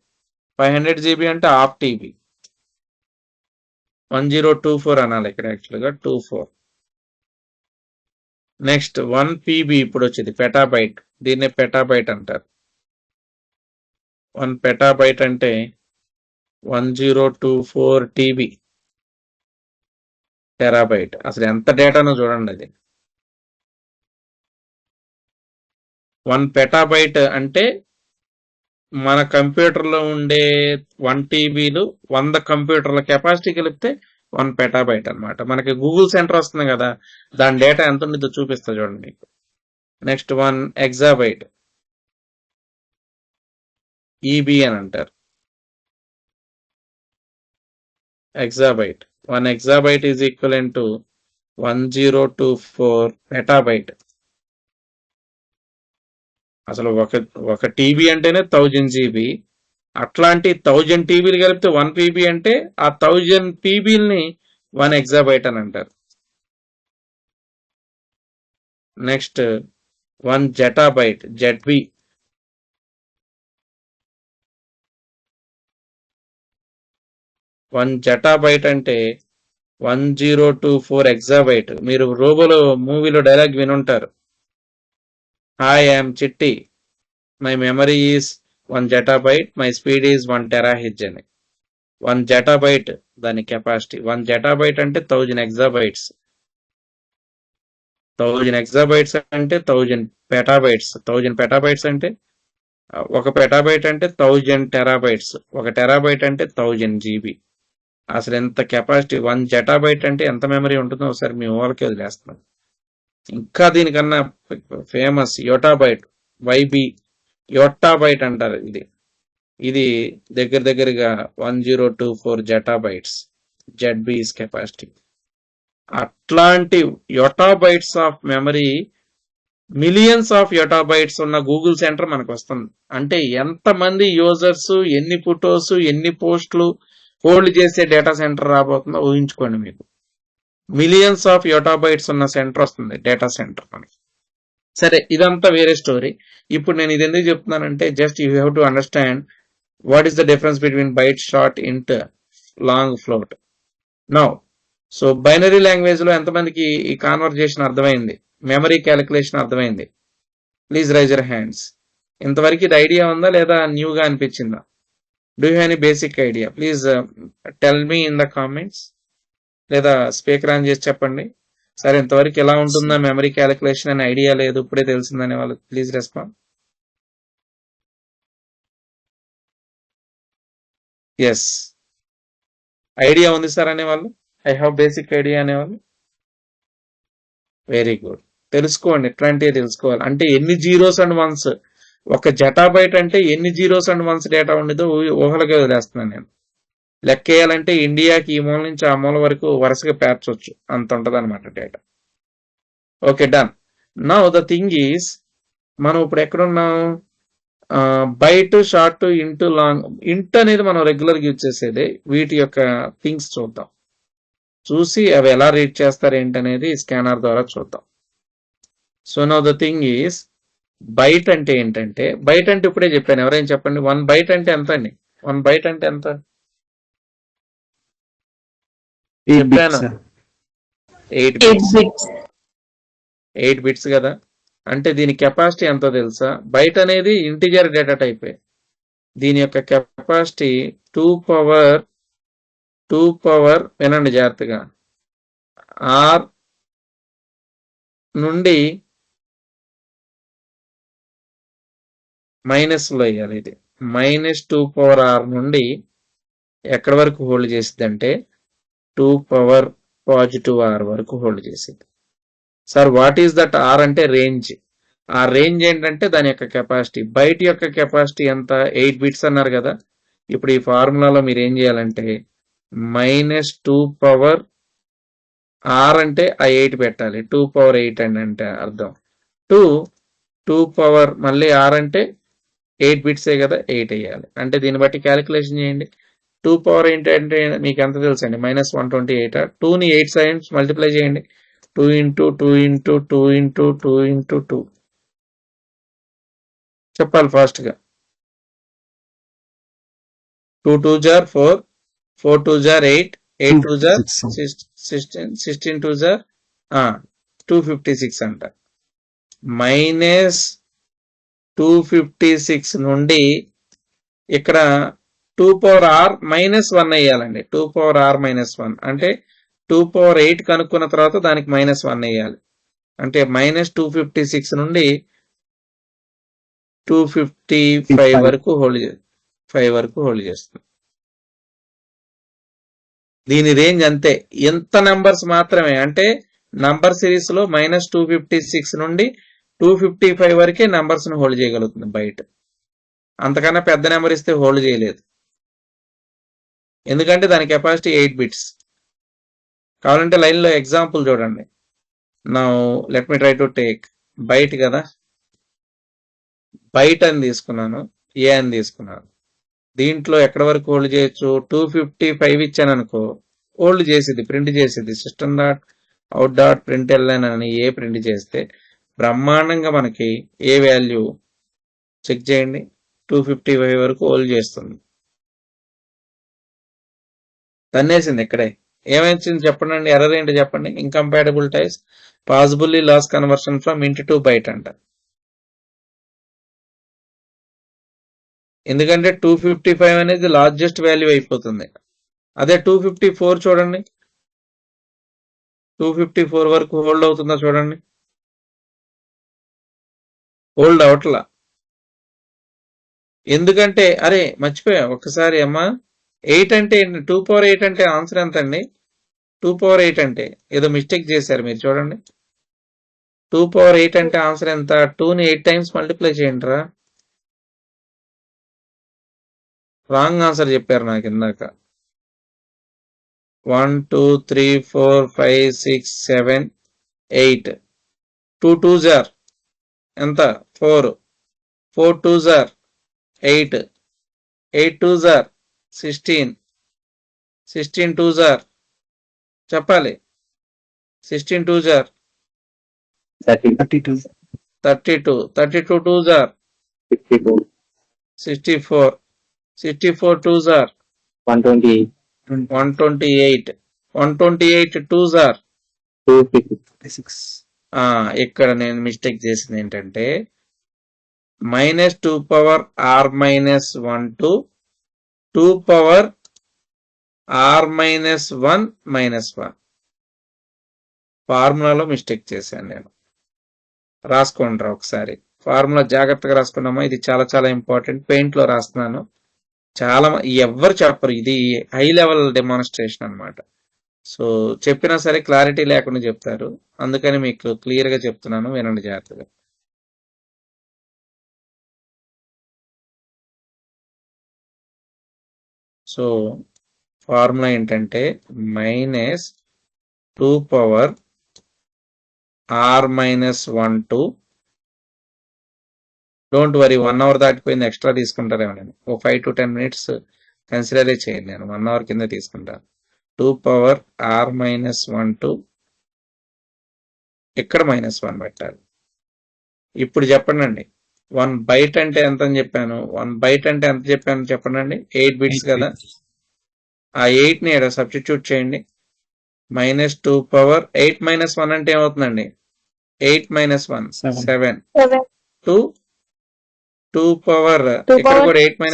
500 GB అంటే హాఫ్ TB. 1024 అనాలి ఇక్కడ యాక్చువల్గా 24. నెక్స్ట్ 1 PB ఇప్పుడు వచ్చేది పెటాబైట్. దీన్నే పెటాబైట్ అంటారు. 1 పెటాబైట్ అంటే 1024 TB టెరాబైట్. అసలు ఎంత డేటానో చూడండి అది. 1 పెటాబైట్ అంటే మన కంప్యూటర్లో ఉండే 1 TBలు 100 కంప్యూటర్ల కెపాసిటీ కలిపితే 1 పెటాబైట్ అనమాట. మనకి గూగుల్ సెంటర్ వస్తుంది కదా, దాని డేటా ఎంత ఉంటుందో చూపిస్తా చూడండి మీకు. నెక్స్ట్ 1 ఎగ్జాబైట్ EB అని అంటారు. ఎగ్జాబైట్ 1 ఎగ్జాబైట్ ఈజ్ ఈక్వల్ టు 1024 పెటాబైట్. అసలు ఒక TB అంటేనే 1000 GB. అట్లాంటి 1000 TBలు కలిపితే 1 PB అంటే ఆ 1000 PBల్ని 1 ఎగ్జాబైట్ అని అంటారు. Next 1 జెటాబైట్ ZB. 1 జెటాబైట్ అంటే 1024 ఎగ్జాబైట్. మీరు రోబోలో మూవీలో డైలాగ్ వినుంటారు. Hi I'm Chitti, my memory is 1 zettabyte, my speed is 1 terahertz అని. 1 జెటాబైట్ దాని కెపాసిటీ. 1 జెటాబైట్ అంటే 1000 ఎగ్జాబైట్స్. 1000 ఎగ్జాబైట్స్ అంటే 1000 పెటాబైట్స్. 1000 పెటాబైట్స్ అంటే ఒక పెటాబైట్ అంటే 1000 టెరాబైట్స్. ఒక టెరాబైట్ అంటే 1000 GB. అసలు ఎంత కెపాసిటీ. 1 జెటాబైట్ అంటే ఎంత మెమరీ ఉంటుందో ఒకసారి మీ ఊళ్ళకి వదిలేస్తున్నాను. ఇంకా దీనికన్నా ఫేమస్ యోటాబైట్ YB యోటాబైట్ అంటారు. ఇది దగ్గరగా 1024 జెటాబైట్స్ ZB's కెపాసిటీ. అట్లాంటి యోటాబైట్స్ ఆఫ్ మెమరీ, మిలియన్స్ ఆఫ్ యోటాబైట్స్ ఉన్న గూగుల్ సెంటర్ మనకు వస్తుంది. అంటే ఎంతమంది యూజర్స్, ఎన్ని ఫొటోస్, ఎన్ని పోస్టులు హోల్డ్ చేసే డేటా సెంటర్ రాబోతుందో ఊహించుకోండి. మీకు మిలియన్స్ ఆఫ్ యోటాబైట్స్ ఉన్న సెంటర్ వస్తుంది, డేటా సెంటర్ మనకి. సరే, ఇదంతా వేరే స్టోరీ. ఇప్పుడు నేను ఇది ఎందుకు చెప్తున్నానంటే just you have to understand what is the difference between byte, short, int, long, float. Now so binary language లో ఎంతమందికి ఈ కాన్వర్జేషన్ అర్థమైంది, మెమరీ క్యాలిక్యులేషన్ అర్థమైంది? Please raise your hands. ఇంతవరకు ఇది ఐడియా ఉందా లేదా న్యూగా అనిపించిందా? Do you have any basic idea? Please tell me in the comments, లేదా స్పీకర్ ఆన్ చేసి చెప్పండి. సరే, ఇంతవరకు ఎలా ఉంటుందా మెమరీ క్యాలిక్యులేషన్ అని ఐడియా లేదు, ఇప్పుడే తెలిసిందనే వాళ్ళు ప్లీజ్ రెస్పాండ్. ఎస్, ఐడియా ఉంది సార్ అనేవాళ్ళు. ఐ హ్యావ్ బేసిక్ ఐడియా అనేవాళ్ళు. Very good. తెలుసుకోండి, ఇట్లాంటివి తెలుసుకోవాలి. అంటే ఎన్ని జీరోస్ అండ్ వన్స్, ఒక జటాబైట్ అంటే ఎన్ని జీరోస్ అండ్ వన్స్ డేటా ఉండేదో ఊహలకే వదిలేస్తున్నాను నేను. లెక్కేయాలంటే ఇండియాకి ఈ మూల నుంచి ఆ మూల వరకు వరుసగా పేర్చొచ్చు, అంత ఉంటది అనమాట data. Okay, done. Now the thing is, మనం ఇప్పుడు ఎక్కడున్నాం? Byte, short, int, long. Int అనేది మనం రెగ్యులర్గా యూజ్ చేసేది. వీటి యొక్క థింగ్స్ చూద్దాం, చూసి అవి ఎలా రీడ్ చేస్తారు ఏంటనేది స్కానర్ ద్వారా చూద్దాం. So now the thing is, byte అంటే ఏంటంటే, బైట్ అంటే ఇప్పుడే చెప్పాను, ఎవరైనా చెప్పండి. 1 బైట్ అంటే ఎంత అండి? 1 బైట్ అంటే ఎంత? 8 bits, చెప్పాను, sir. 8 8 బిట్స్. bits. 8 బిట్స్ కదా. అంటే దీని కెపాసిటీ ఎంతో తెలుసా? బైట్ అనేది ఇంటిజర్ డేటా టైప్. దీని యొక్క కెపాసిటీ 2 పవర్ వినండి జాగ్రత్తగా, ఆర్ నుండి మైనస్ లో వేయాలి. ఇది -2 పవర్ ఆర్ నుండి ఎక్కడి వరకు హోల్డ్ చేసింది అంటే 2 పవర్ పాజిటివ్ ఆర్ వరకు హోల్డ్ చేసింది. Sir what is that? R అంటే రేంజ్. ఆ రేంజ్ ఏంటంటే దాని యొక్క కెపాసిటీ. బైట్ యొక్క కెపాసిటీ ఎంత? 8 బిట్స్ అన్నారు కదా. ఇప్పుడు ఈ ఫార్ములాలో మీరు ఏం చేయాలంటే -2 పవర్ ఆర్ అంటే ఆ 8 పెట్టాలి. 2 పవర్ 8 అంటే అర్థం 2 పవర్ మళ్ళీ ఆర్ అంటే 8 బిట్సే కదా, 8 వేయాలి. అంటే దీన్ని బట్టి క్యాలిక్యులేషన్ చేయండి. 2 పవర్ 8 అంటే మీకు ఎంత తెలుసు అండి? -128. 2ని 8 టైమ్స్ మల్టిప్లై చేయండి. 2 ఇంటూ 2 ఇంటూ 2 ఇంటూ 2 ఇంటూ 2 చెప్పాలి ఫాస్ట్ గా. 2 2 జార్ 4, 4 2 జార్ 8, 8 2 జార్ 16, 16 2 జార్ 256 అంట. -256 నుండి ఇక్కడ 2 పవర్ ఆర్ -1 వేయాలండి. 2 పవర్ ఆర్ -1 అంటే 2 పవర్ 8 కనుక్కున్న తర్వాత దానికి -1 వేయాలి. అంటే -256 నుండి 255 వరకు హోల్డ్ చేస్తుంది. దీని రేంజ్ అంతే, ఎంత నంబర్స్ మాత్రమే. అంటే నంబర్ సిరీస్ లో -256 నుండి 255 వరకే నంబర్స్ ని హోల్డ్ చేయగలుగుతుంది బయట. అంతకన్నా పెద్ద నెంబర్ ఇస్తే హోల్డ్ చేయలేదు, ఎందుకంటే దాని కెపాసిటీ 8 బిట్స్. కావాలంటే లైన్ లో ఎగ్జాంపుల్ చూడండి. Now let me try to take byte కదా, బైట్ అని తీసుకున్నాను, ఏ అని తీసుకున్నాను. దీంట్లో ఎక్కడి వరకు హోల్డ్ చేయొచ్చు? 255 ఇచ్చాను అనుకో, హోల్డ్ చేసేది, ప్రింట్ చేసేది. System dot out dot print LN అని ఏ ప్రింట్ చేస్తే బ్రహ్మాండంగా మనకి ఏ వాల్యూ చెక్ చేయండి, 255 వరకు హోల్డ్ చేస్తుంది. తన్నేసింది ఇక్కడే. ఏమైంది చెప్పండి, ఎర్రర్ ఏంటి చెప్పండి? Incompatible types possibly loss conversion from int to byte అంట. ఎందుకంటే 255 అనేది లార్జెస్ట్ వాల్యూ అయిపోతుంది. అదే 254 చూడండి, 254 వరకు హోల్డ్ అవుతుందా చూడండి? హోల్డ్ అవట్లా. ఎందుకంటే అరే మర్చిపోయా ఒక్కసారి అమ్మా, 8 అంటే 2 పవర్ 8 అంటే ఆన్సర్ ఎంత అండి? 2 పవర్ 8 అంటే ఏదో మిస్టేక్ చేశారు మీరు చూడండి. 2 పవర్ 8 అంటే ఆన్సర్ ఎంత? 2ని 8 టైమ్స్ మల్టిప్లై చేయండి రా. రాంగ్ ఆన్సర్ చెప్పారు నాకు ఇందాక. 1 2 3 4 5 6 7 8 2 2 జార్ ఎంత? 4, 4 2 జార్ 8, 8 2 జార్ 16, 16 2 జార్ చెప్పాలి, 16 2 జార్ 32. 32, 32 2 jar 62, 64, 64 2 jar 128, 128, 128 2 jar 256. ఇక్కడ నేను మిస్టేక్ చేసింది ఏంటంటే -2 power or -1 to 2 power or -1 -1 ఫార్ములాలో మిస్టేక్ చేశాను నేను. రాసుకోండి రా ఒకసారి, ఫార్ములా జాగ్రత్తగా రాసుకున్నామా. ఇది చాలా చాలా ఇంపార్టెంట్. పెయింట్ లో రాస్తున్నాను. చాలా ఎవ్వరు చెప్పరు, ఇది హై లెవెల్ డెమాన్స్ట్రేషన్ అన్నమాట. సో చెప్పినా సరే క్లారిటీ లేకుండా చెప్తారు, అందుకని మీకు క్లియర్ గా చెప్తున్నాను, వినండి జాగ్రత్తగా. సో ఫార్ములా ఏంటంటే minus 2 power r-1 to, don't worry 1 hour దాటిపోయింది, ఎక్స్ట్రా తీసుకుంటారేమో, నేను ఓ 5 to 10 minutes కన్సిడరే చేయండి, నేను 1 అవర్ కింద తీసుకుంటాను. 2 పవర్ r-1 to, ఇక్కడ -1 పెట్టాలి. ఇప్పుడు చెప్పండి అండి, 1 బైట్ అంటే ఎంత అని చెప్పాను, 1 బైట్ అంటే ఎంత చెప్పాను చెప్పండి. 8 బిట్స్ కదా, ఆ 8 ని ఇక్కడ సబ్స్టిట్యూట్ చేయండి. -2 పవర్ 8 - 1 అంటే ఏమవుతుందండి, 8 - 1 7 to 2 పవర్, ఇక్కడ కూడా 8 - 1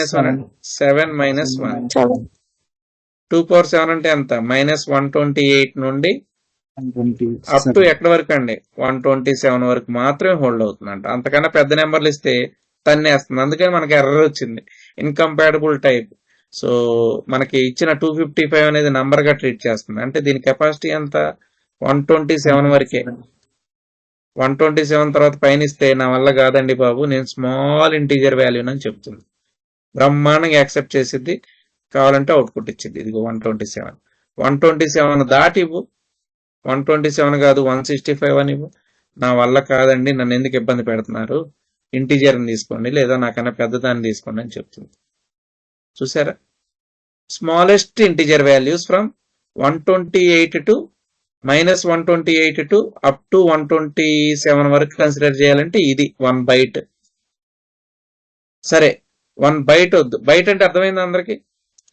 7 - 1 2 పవర్ 7 అంటే ఎంత, -128 నుండి అప్ టు ఎక్కడ వరకు అండి, 127 వరకు మాత్రమే హోల్డ్ అవుతుందంట. అంతకన్నా పెద్ద నెంబర్లు ఇస్తే తన్నేస్తుంది, అందుకని మనకి ఎర్రర్ వచ్చింది, ఇన్కంపాటబుల్ టైప్. సో మనకి ఇచ్చిన 255 అనేది నంబర్ గా ట్రీట్ చేస్తుంది, అంటే దీని కెపాసిటీ ఎంత, 127 వరకే. 127 తర్వాత పైన ఇస్తే నా వల్ల కాదండి బాబు, నేను స్మాల్ ఇంటీజర్ వాల్యూ అని చెప్తుంది, బ్రహ్మాండంగా యాక్సెప్ట్ చేసిద్ది, కావాలంటే అవుట్పుట్ ఇచ్చింది. ఇదిగో 127 దాటి ఇవ్వు, 127 కాదు 165 అని ఇవ్వు, నా వల్ల కాదండి, నన్ను ఎందుకు ఇబ్బంది పెడుతున్నారు, ఇంటీజర్ ని తీసుకోండి లేదా నాకన్నా పెద్దదాన్ని తీసుకోండి అని చెప్తుంది. చూసారా, smallest integer values from 128 to -128 to up to 127 వరకు కన్సిడర్ చేయాలంటే ఇది 1 బైట్. సరే 1 బైట్ వద్దు, బైట్ అంటే అర్థమైంది అందరికి,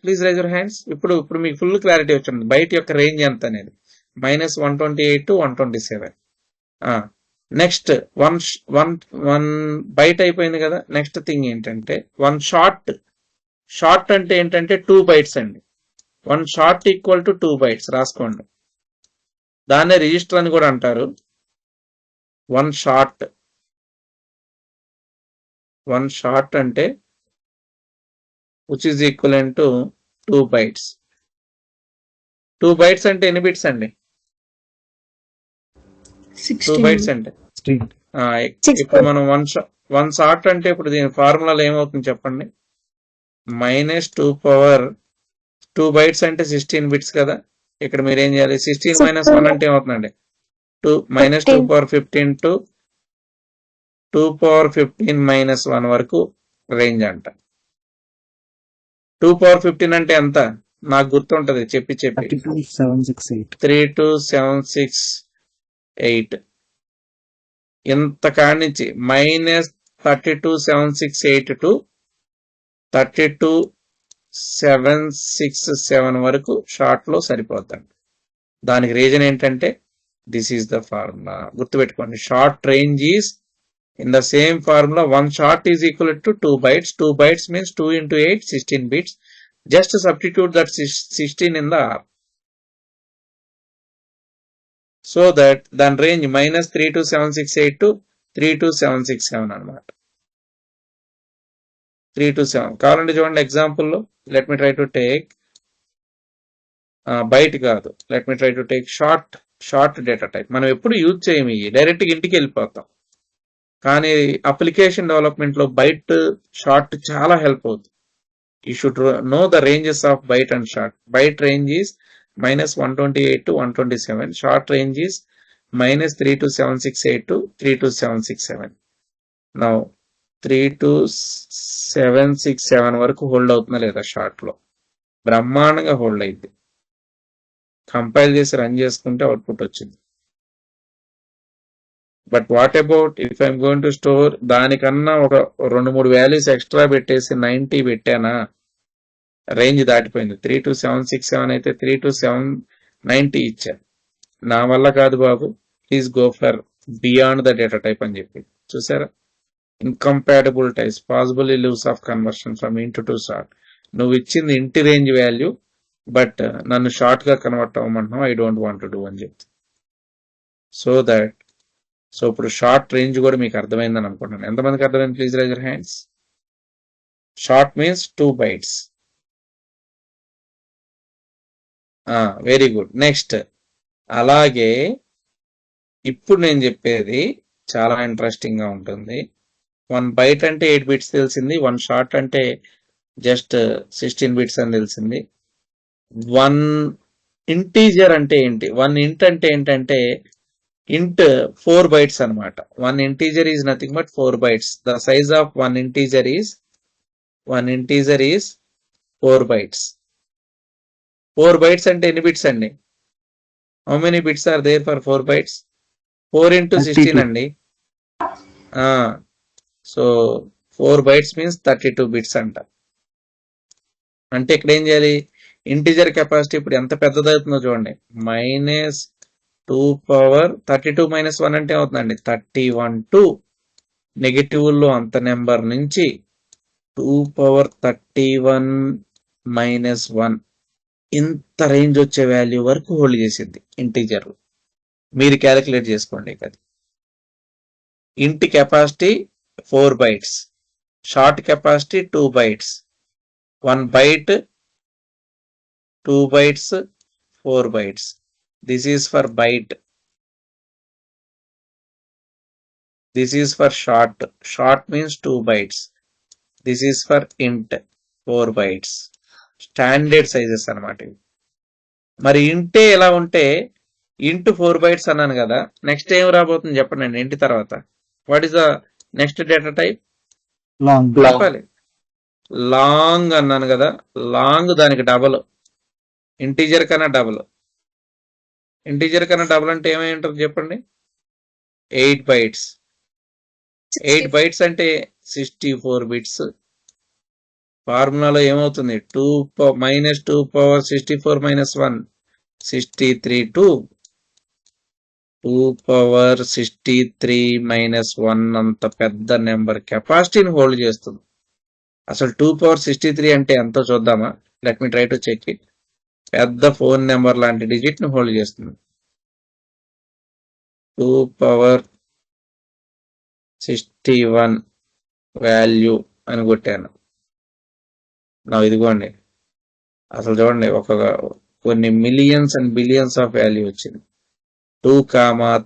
ప్లీజ్ రైజ్ యువర్ హ్యాండ్స్. ఇప్పుడు మీకు ఫుల్ క్లారిటీ వచ్చింది బైట్ యొక్క రేంజ్ ఎంత అనేది, -128 to 127. నెక్స్ట్ 1 బైట్ అయిపోయింది కదా, నెక్స్ట్ థింగ్ ఏంటంటే 1 షార్ట్ అంటే ఏంటంటే 2 బైట్స్ అండి. 1 షార్ట్ ఈక్వల్ టు 2 బైట్స్ రాసుకోండి, దాన్నే రిజిస్టర్ అని కూడా అంటారు. 1 షార్ట్ అంటే which is equivalent to 2 bytes. 2 bytes అంటే ఎన్ని బిట్స్ అండి, 2 bytes అంటే ఇప్పుడు మనం 1 షార్ట్ అంటే ఇప్పుడు దీని ఫార్ములాలో ఏమవుతుంది చెప్పండి, -2 పవర్ 2 bytes అంటే 16 బిట్స్ కదా, ఇక్కడ మీరు ఏం చేయాలి, 16 - 1 అంటే ఏమవుతుందండి, -2 పవర్ 15 to 2 పవర్ 15 - 1 వరకు రేంజ్ అంట. 2 పవర్ 15 అంటే ఎంత నాకు గుర్తుంటది, చెప్పి 32768, ఇంత కాడి నుంచి -32768 to 32767 వరకు షార్ట్ లో సరిపోతాడు. దానికి రీజన్ ఏంటంటే దిస్ ఈస్ ద ఫార్ములా, గుర్తుపెట్టుకోండి, short range is in the same formula. 1 short is equal to 2 bytes. 2 bytes means 2 into 8, 16 bits. Just substitute that 16 in the R. So that then range -32768 to 32767 అన్నమాట. 327 కావాలంటే చూడండి example లో, let me try to take byte కాదు, let me try to take short data type. మనం ఎప్పుడు use చేయము, direct ఇంటికి వెళ్ళిపోతాం, కానీ అప్లికేషన్ డెవలప్మెంట్ లో బైట్ షార్ట్ చాలా హెల్ప్ అవుతుంది. You should know the ranges of byte and short. Byte range is -128 to 127, short range is -32768 to 32767. Now 32767 వరకు హోల్డ్ అవుతుందా లేదా, షార్ట్ లో బ్రహ్మాండంగా హోల్డ్ అయింది. కంపైల్ చేసి రన్ చేసుకుంటే అవుట్పుట్ వచ్చింది. But what about if I'm going to store, దానికన్నా ఒక 2-3 వాల్యూస్ ఎక్స్ట్రా పెట్టేసి 90 పెట్టానా, రేంజ్ దాటిపోయింది. 32767 అయితే 32790 ఇచ్చాను, నా వల్ల కాదు బాబు, please go for beyond the data type అని చెప్పి. చూసారా, incompatible types, possible loss of conversion from int to short. నువ్వు ఇచ్చింది ఇంటి రేంజ్ వాల్యూ, బట్ నన్ను షార్ట్ గా కన్వర్ట్ అవ్వమంటున్నావు, I don't want to do అని చెప్తా. సో ఇప్పుడు షార్ట్ రేంజ్ కూడా మీకు అర్థమైందని అనుకుంటున్నాను. ఎంతమందికి అర్థమైంది, please raise your hands. Short means 2 bytes. Very good. Next అలాగే ఇప్పుడు నేను చెప్పేది చాలా ఇంట్రెస్టింగ్ గా ఉంటుంది. 1 బైట్ అంటే 8 బిట్స్ తెలిసింది, 1 షార్ట్ అంటే జస్ట్ 16 బిట్స్ అని తెలిసింది. 1 ఇంటీజర్ అంటే ఏంటి, 1 ఇంట్ అంటే ఏంటంటే int 4 bytes అన్నమాట. 1 integer is nothing but 4 bytes. The size of 1 integer is 4 bytes. 4 bytes అంటే ఎన్ని బిట్స్ అండి? How many bits are there for 4 bytes? 4 into 16 అండి. సో 4 bytes means 32 bits అంట. అంటే ఇక్కడ ఏం చేయాలి, ఇంటీజర్ కెపాసిటీ ఇప్పుడు ఎంత పెద్దదవుతుందో చూడండి. -2 power 32 - 1 అంటే అవుతుందండి 31 to నెగిటివ్ లో అంత నెంబర్ నుంచి 2 power 31 - 1 ఇంత రేంజ్ వచ్చే వాల్యూ వరకు హోల్డ్ చేసింది ఇంటీజర్. మీరు క్యాలిక్యులేట్ చేసుకోండి. అది ఇంటి capacity 4 bytes, short capacity 2 bytes, 1 byte 2 bytes 4 bytes. This is for byte. This is for short. Short means 2 bytes. This is for int 4 bytes. Standard sizes అన్నమాట. మరి ఇంటే ఎలా ఉంటే ఇంటూ 4 bytes అన్నాను కదా, నెక్స్ట్ ఏం రాబోతుంది చెప్పండి ఇంటి తర్వాత. What is the next data type? Long. చెప్పాలి. లాంగ్ అన్నాను కదా, లాంగ్ దానికి డబల్, ఇంటీజర్ కన్నా డబల్. ఇంటీజర్ కన్నా డబల్ అంటే ఏమై ఉంటుంది చెప్పండి? 8 bytes. 8 bytes అంటే 64 bits. ఫార్ములాలో ఏమవుతుంది? 2 power 64 - 1 63 to 2 power 63 - 1 అంత పెద్ద నెంబర్ కెపాసిటీని హోల్డ్ చేస్తుంది. అసలు 2 power 63 అంటే ఎంతో చూద్దామా? Let me try to check it. పెద్ద ఫోన్ నెంబర్ లాంటి డిజిట్ ని హోల్డ్ చేస్తుంది. 2 power 61 వాల్యూ అని కొట్టాను. నా ఇదిగోండి, అసలు చూడండి కొన్ని millions and billions of value వచ్చింది. 2,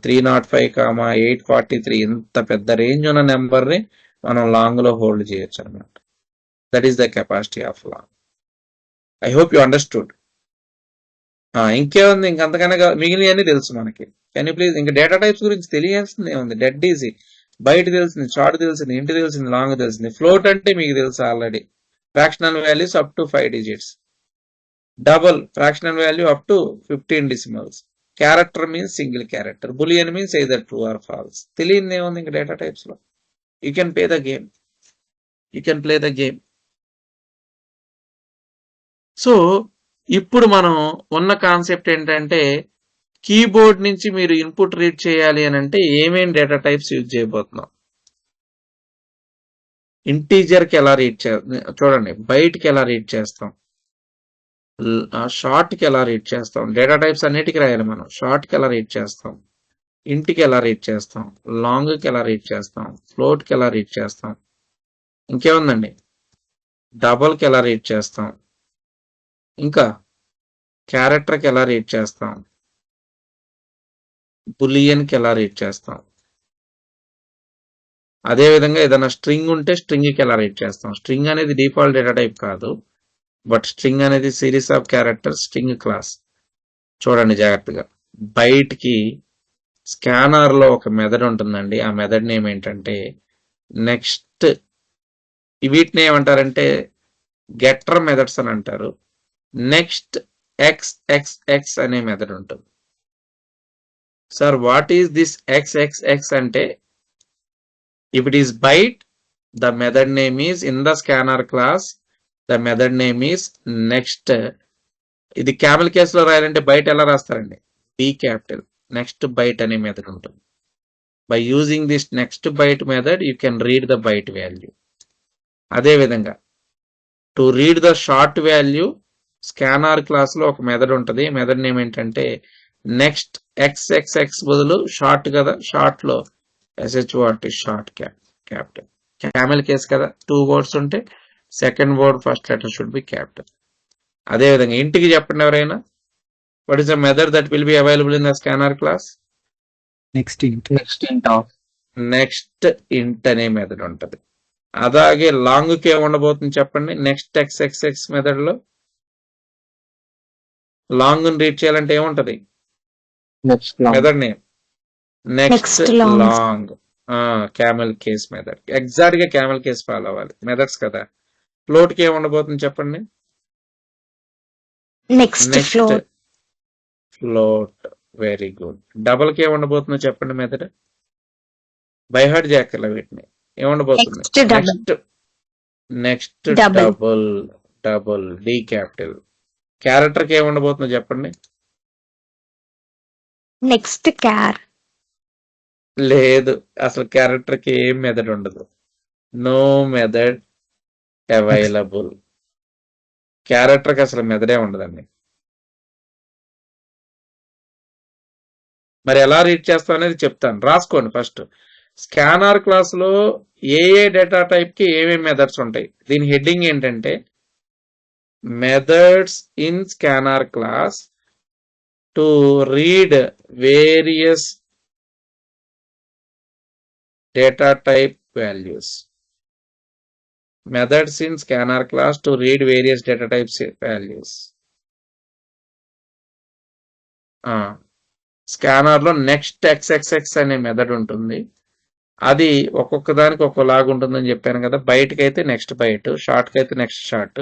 305, 843 ఇంత పెద్ద రేంజ్ ఉన్న నెంబర్ ని మనం లాంగ్ లో హోల్డ్ చేయొచ్చు అన్నమాట. That is the capacity of long. I hope you understood. ఇంకేముంది, ఇంకంతకన్నా మిగిలినవన్నీ తెలుసు మనకి. కెన్ యూ ప్లీజ్, ఇంకా డేటా టైప్స్ గురించి తెలియాల్సింది ఏముంది? Dead easy. బయట తెలిసింది, షార్ట్ తెలిసింది, ఇంటి తెలిసింది, లాంగ్ తెలిసింది. ఫ్లోట్ అంటే మీకు తెలుసు already. Fractional values up to 5 digits. Double fractional value up to 15 decimals. Character means single character. Boolean means either true or false. తెలియని ఏముంది ఇంకా డేటా టైప్స్ లో? You can play the game. So ఇప్పుడు మనం ఉన్న కాన్సెప్ట్ ఏంటంటే, keyboard నుంచి మీరు ఇన్పుట్ రీడ్ చేయాలి అని అంటే ఏమేం డేటా టైప్స్ యూజ్ చేయబోతున్నాం. ఇంటీజర్ కి ఎలా రీడ్ చూడండి, బైట్ కి ఎలా రీడ్ చేస్తాం, షార్ట్ కి ఎలా రీడ్ చేస్తాం. డేటా టైప్స్ అన్నిటికీ రాయాలి మనం. షార్ట్ కి ఎలా రీడ్ చేస్తాం, ఇంటికి ఎలా రీడ్ చేస్తాం, లాంగ్ కి ఎలా రీడ్ చేస్తాం, ఫ్లోట్ కి ఎలా రీడ్ చేస్తాం, ఇంకేముందండి, డబల్ కి ఎలా రీడ్ చేస్తాం, ఇంకా క్యారెక్టర్ కి ఎలా రీడ్ చేస్తాం, బులియన్ కి ఎలా రీడ్ చేస్తాం. అదే విధంగా ఏదైనా స్ట్రింగ్ ఉంటే స్ట్రింగ్ కి ఎలా రీడ్ చేస్తాం. స్ట్రింగ్ అనేది డిఫాల్ట్ డేటా టైప్ కాదు, బట్ స్ట్రింగ్ అనేది series of character, string class. చూడండి జాగ్రత్తగా. బైట్ కి స్కానర్ లో ఒక మెథడ్ ఉంటుందండి. ఆ మెథడ్ నేమ్ ఏంటంటే నెక్స్ట్. వీటిని ఏమంటారంటే గెటర్ మెథడ్స్ అని అంటారు. నెక్స్ట్ XXX అనే మెథడ్ ఉంటుంది. Sir what is this XXX అంటే, if it is byte, the method name is in the scanner class, the method name is next. ఇది క్యామెల్ కేసులో రాయాలంటే బైట్ ఎలా రాస్తారండి? B capital. నెక్స్ట్ బైట్ అనే method ఉంటుంది. By using this next byte method you can read the byte value. అదే విధంగా to read the short value scanner class లో ఒక మెథడ్ ఉంటుంది. మెథడ్ నేమ్ ఏంటంటే నెక్స్ట్ XXX బదులు షార్ట్ కదా, షార్ట్ లో SHORT short capital. Camel case కదా, 2 words ఉంటే second word first letter should be capital. అదే విధంగా ఇంటికి చెప్పండి ఎవరైనా. What is the method that will be available in the scanner class? Next int. Next ఇంట్ ఆఫ్ నెక్స్ట్ ఇంట్ అనే మెథడ్ ఉంటది. అలాగే లాంగ్ కి ఏమి ఉండబోతుంది చెప్పండి. నెక్స్ట్ ఎక్స్ఎక్స్ఎక్స్ మెథడ్ లో లాంగ్ రీడ్ చేయాలంటే ఏముంటది next method name? Next Next long. Long. Camel case method. Exact గా క్యామెల్ కేస్ ఫాలో అవ్వాలి. మెథడ్స్ కదా. ఫ్లోట్ కి ఏమి ఉండబోతుంది చెప్పండి. Next next floor. Float. Very good. Double కి ఏమి ఉండబోతుందో చెప్పండి మెథడ్. బైహార్ట్ చేయక్కర్లే వీటిని. ఏముండబోతుంది? Next double. Next next Double. Double. Double D capital. Character కి ఏమి ఉండబోతుందో చెప్పండి. Next char. లేదు, అసలు క్యారెక్టర్ కి ఏం మెథడ్ ఉండదు. No method available. క్యారెక్టర్ కి అసలు మెథడే ఉండదండి. మరి ఎలా రీడ్ చేస్తాం అనేది చెప్తాను, రాసుకోండి ఫస్ట్. స్కానర్ క్లాస్ లో ఏ డేటా టైప్ కి ఏమేమి మెథడ్స్ ఉంటాయి. దీని హెడ్డింగ్ ఏంటంటే methods in scanner class to read various data type values. Methods in scanner class to read various data types values. Scanner లో నెక్స్ట్ ఎక్స్ఎక్స్ఎక్స్ అనే మెథడ్ ఉంటుంది. అది ఒక్కొక్క దానికి ఒక్కోలాగా ఉంటుందని చెప్పాను కదా. బైట్కి అయితే నెక్స్ట్ బైట్, షార్ట్ కి అయితే నెక్స్ట్ షార్ట్,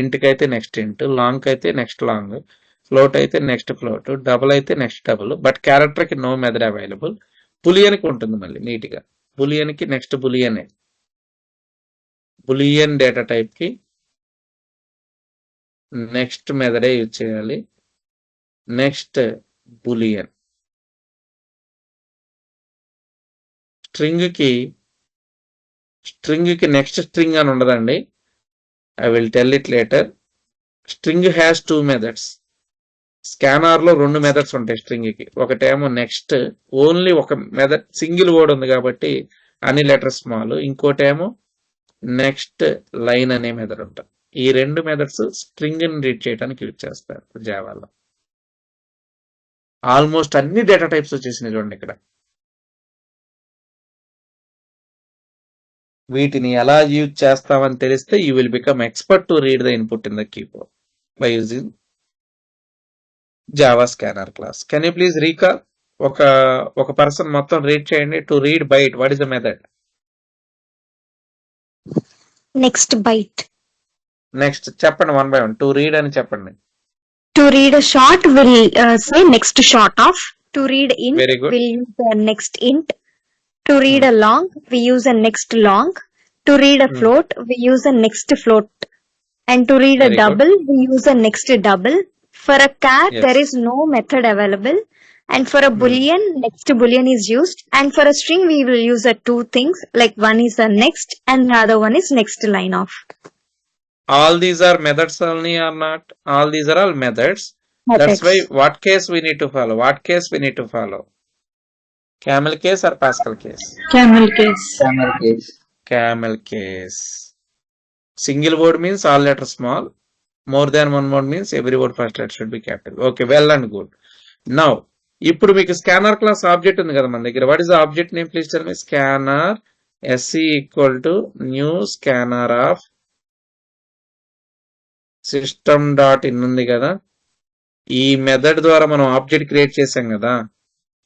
ఇంట్కి అయితే నెక్స్ట్ ఇంట్, లాంగ్ అయితే నెక్స్ట్ లాంగ్, ఫ్లోట్ అయితే నెక్స్ట్ ఫ్లోట్, డబుల్ అయితే నెక్స్ట్ డబుల్. బట్ క్యారెక్టర్ కి నో మెథడ్ అవైలబుల్. బులియన్ కి ఉంటుంది మళ్ళీ నీట్ గా. బులియన్ కి నెక్స్ట్ బులియనే. బులియన్ డేటా టైప్ కి నెక్స్ట్ మెథడే యూజ్ చేయాలి. Next boolean. స్ట్రింగ్ కి నెక్స్ట్ స్ట్రింగ్ అని ఉండదండి. I will tell it later. String has 2 methods. Scanner లో 2 మెథడ్స్ ఉంటాయి స్ట్రింగ్ కి. ఒకటేమో నెక్స్ట్, ఓన్లీ ఒక మెథడ్, సింగిల్ వర్డ్ ఉంది కాబట్టి అన్ని లెటర్ స్మాల్. ఇంకోటేమో నెక్స్ట్ లైన్ అనే మెథడ్ ఉంటుంది. ఈ 2 మెథడ్స్ స్ట్రింగ్ ని రీడ్ చేయడానికి యూజ్ చేస్తారు జావాలో. ఆల్మోస్ట్ అన్ని డేటా టైప్స్ వచ్చేసినాయి చూడండి ఇక్కడ. వీటిని ఎలా యూజ్ చేస్తామని తెలిస్తే you will become expert to read the input in the keyboard by using Java scanner class. Can you please recall? ఒక పర్సన్ మొత్తం రీడ్ చేయండి. To read byte, what is the method? Next byte. Next చెప్పండి, 1 by 1. To read అని చెప్పండి. To read a short, will say next short of. To read int, Very good. we'll use the next int. To read a long, we use a next long. To read a float, we use a next float. And to read a Very good. double, we use a next double. For a char, Yes. there is no method available. And for a boolean, next boolean is used. And for a string, we will use 2 things. Like one is a next and the other one is next line of. All these are methods only or not? All these are all methods. That's why what case we need to follow? What case we need to follow? Camel case or Pascal case? Camel case. Camel case. Camel case. Single word means all letters small. More than one word means every word first letter should be capital. Okay, well and good. Now, ఇప్పుడు మీకు scanner class object ఉంది కదా మన దగ్గర. What is the object name? Please tell me. Scanner SE equal to new scanner of system.in ఉంది కదా. ఈ method ద్వారా మనం ఆబ్జెక్ట్ క్రియేట్ చేసాం కదా.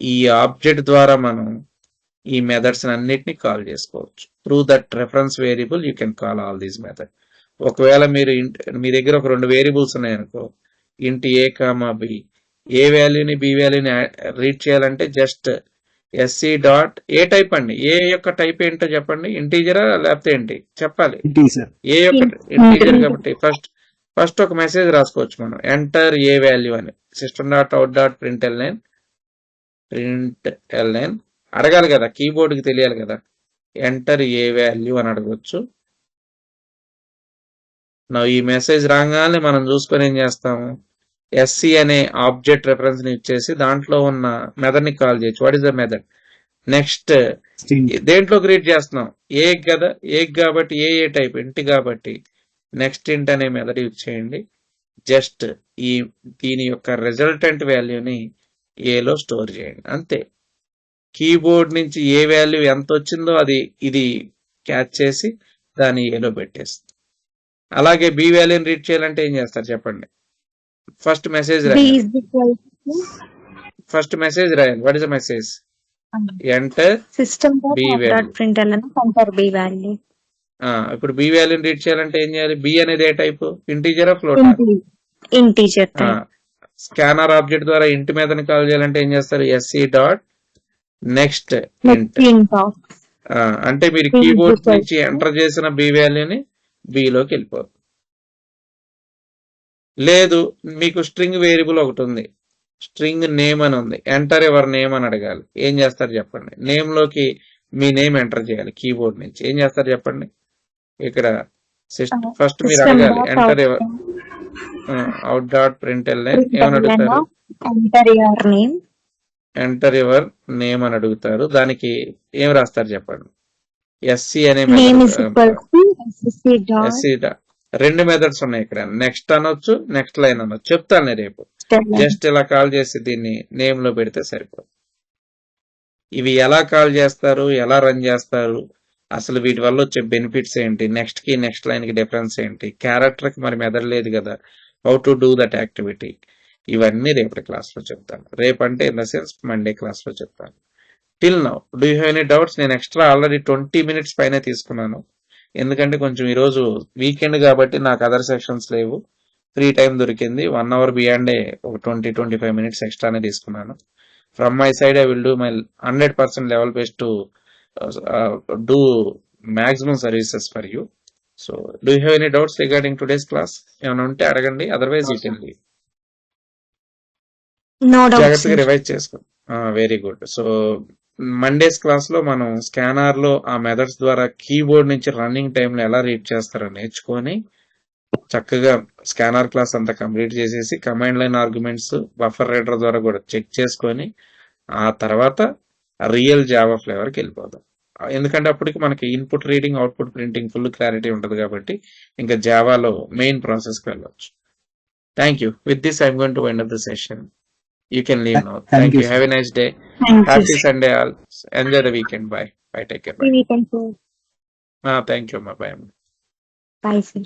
ఈ ఆబ్జెక్ట్ ద్వారా మనం ఈ మెథడ్స్ అన్నిటిని కాల్ చేసుకోవచ్చు. Through that reference variable you can call all these method. ఒకవేళ మీ దగ్గర ఒక 2 వేరియబుల్స్ ఉన్నాయనుకో, ఇంటి ఏ కామా బి, ఏ వాల్యూని బి వాల్యూని రీడ్ చేయాలంటే just SC dot A type అండి. ఏ యొక్క టైప్ ఏంటో చెప్పండి. ఇంటీజరా లేకపోతే ఏంటి చెప్పాలి. Integer. ఏ యొక్క ఇంటీజర్ కాబట్టి ఫస్ట్ ఒక మెసేజ్ రాసుకోవచ్చు మనం. ఎంటర్ ఏ వాల్యూ అని. System dot out dot println అడగాలి కదా, కీబోర్డ్ కి తెలియాలి కదా. ఎంటర్ ఏ వాల్యూ అని అడగవచ్చు. ఈ మెసేజ్ రాగానే మనం చూసుకొని ఏం చేస్తాము, SC అనే ఆబ్జెక్ట్ రెఫరెన్స్ ని ఇచ్చేసి దాంట్లో ఉన్న మెథడ్ ని కాల్ చేయొచ్చు. What is the method? Next String. దేంట్లో క్రియేట్ చేస్తున్నాం? ఏ కదా, ఏ కాబట్టి ఏ టైప్ ఇంటి కాబట్టి నెక్స్ట్ ఇంట్ అనే మెథడ్ యూజ్ చేయండి. జస్ట్ ఈ దీని యొక్క రిజల్టెంట్ వాల్యూని ఏలో స్టోర్ చేయండి అంతే. కీబోర్డ్ నుంచి ఏ వాల్యూ ఎంత వచ్చిందో అది ఇది క్యాచ్ చేసి దాన్ని ఏలో పెట్టేస్తుంది. అలాగే బి వాల్యూని రీడ్ చేయాలంటే ఏం చేస్తారు చెప్పండి. ఫస్ట్ మెసేజ్ B రాయాలి. is equal to first message రాయాలి. What is the message? Enter system B dot value. println enter B value. ఇప్పుడు బి వాల్యూని రీడ్ చేయాలంటే ఏం చేయాలి? బి అనేది ఏ టైప్? ఇంటీజరా ఫ్లోటా? Integer type. స్కానర్ ఆబ్జెక్ట్ ద్వారా ఇంటి మీదని కాల్ చేయాలంటే ఏం చేస్తారు? SC dot next int. Int of. అంటే మీరు Int కీబోర్డ్ equal నుంచి ఎంటర్ చేసిన బి వాల్యూని బిలోకి వెళ్ళిపోతుంది. లేదు మీకు స్ట్రింగ్ వేరియబుల్ ఒకటి ఉంది, స్ట్రింగ్ నేమ్ అని ఉంది, ఎంటర్ ఎవర్ నేమ్ అని అడగాలి. ఏం చేస్తారు చెప్పండి? నేమ్ లోకి మీ నేమ్ ఎంటర్ చేయాలి కీబోర్డ్ నుంచి. ఏం చేస్తారు చెప్పండి? ఇక్కడ ఫస్ట్ మీరు System అడగాలి dot enter out. Ever out dot println ఏమని అడుగుతారు? Enter your name. Enter your name అని అడుగుతారు. దానికి ఏం రాస్తారు చెప్పండి? ఎస్సీ అనే Name is equal to SSC dot. SC రెండు మెథడ్స్ ఉన్నాయి ఇక్కడ. నెక్స్ట్ అనొచ్చు, నెక్స్ట్ లైన్ అనొచ్చు. చెప్తాను నేను రేపు. జస్ట్ ఇలా కాల్ చేసి దీన్ని నేమ్ లో పెడితే సరిపోతుంది. ఇవి ఎలా కాల్ చేస్తారు, ఎలా రన్ చేస్తారు, అసలు వీటి వల్ల వచ్చే బెనిఫిట్స్ ఏంటి, నెక్స్ట్ కి నెక్స్ట్ లైన్ కి డిఫరెన్స్ ఏంటి, క్యారెక్టర్ కి మరి మెథడ్ లేదు కదా, how to do that activity, ఇవన్నీ రేపటి క్లాస్ లో చెప్తాను. రేపంటే in the sense Monday class లో చెప్తాను. Till now do you have any doubts? నేను ఎక్స్ట్రా ఆల్రెడీ 20 minutes పైన తీసుకున్నాను. ఎందుకంటే కొంచెం ఈరోజు వీకెండ్ కాబట్టి నాకు అదర్ సెక్షన్స్ లేవు, ఫ్రీ టైం దొరికింది. 1 hour బియాండే ఒక 20-25 minutes ఎక్స్ట్రానే తీసుకున్నాను. From my side I will do my 100% level based to do maximum services for you. So do you have any doubts regarding today's class? ఏమైనా ఉంటే అడగండి, otherwise you can leave. No doubt, జాగ్రత్తగా sir. Revise చేసుకో. Very good. So Mondays class లో మనం scanner లో ఆ methods ద్వారా కీబోర్డ్ నుంచి రన్నింగ్ టైంలో ఎలా రీడ్ చేస్తారో నేర్చుకొని చక్కగా స్కానర్ క్లాస్ అంతా కంప్లీట్ చేసేసి command line arguments buffer reader ద్వారా కూడా చెక్ చేసుకొని ఆ తర్వాత రియల్ జావా ఫ్లేవర్కి వెళ్ళిపోదాం. ఎందుకంటే అప్పటికి మనకి input reading, output printing full clarity ఉంటుంది కాబట్టి ఇంకా జావాలో మెయిన్ ప్రాసెస్కి వెళ్ళవచ్చు. Thank you. With this I'm going to end of the session. You can leave now. Thank you. Have a nice day. Thank you, Happy sir. Sunday all. Enjoy the weekend. Bye. Bye. Take care. Bye. We can go. Thank you. Bye. Bye, sir.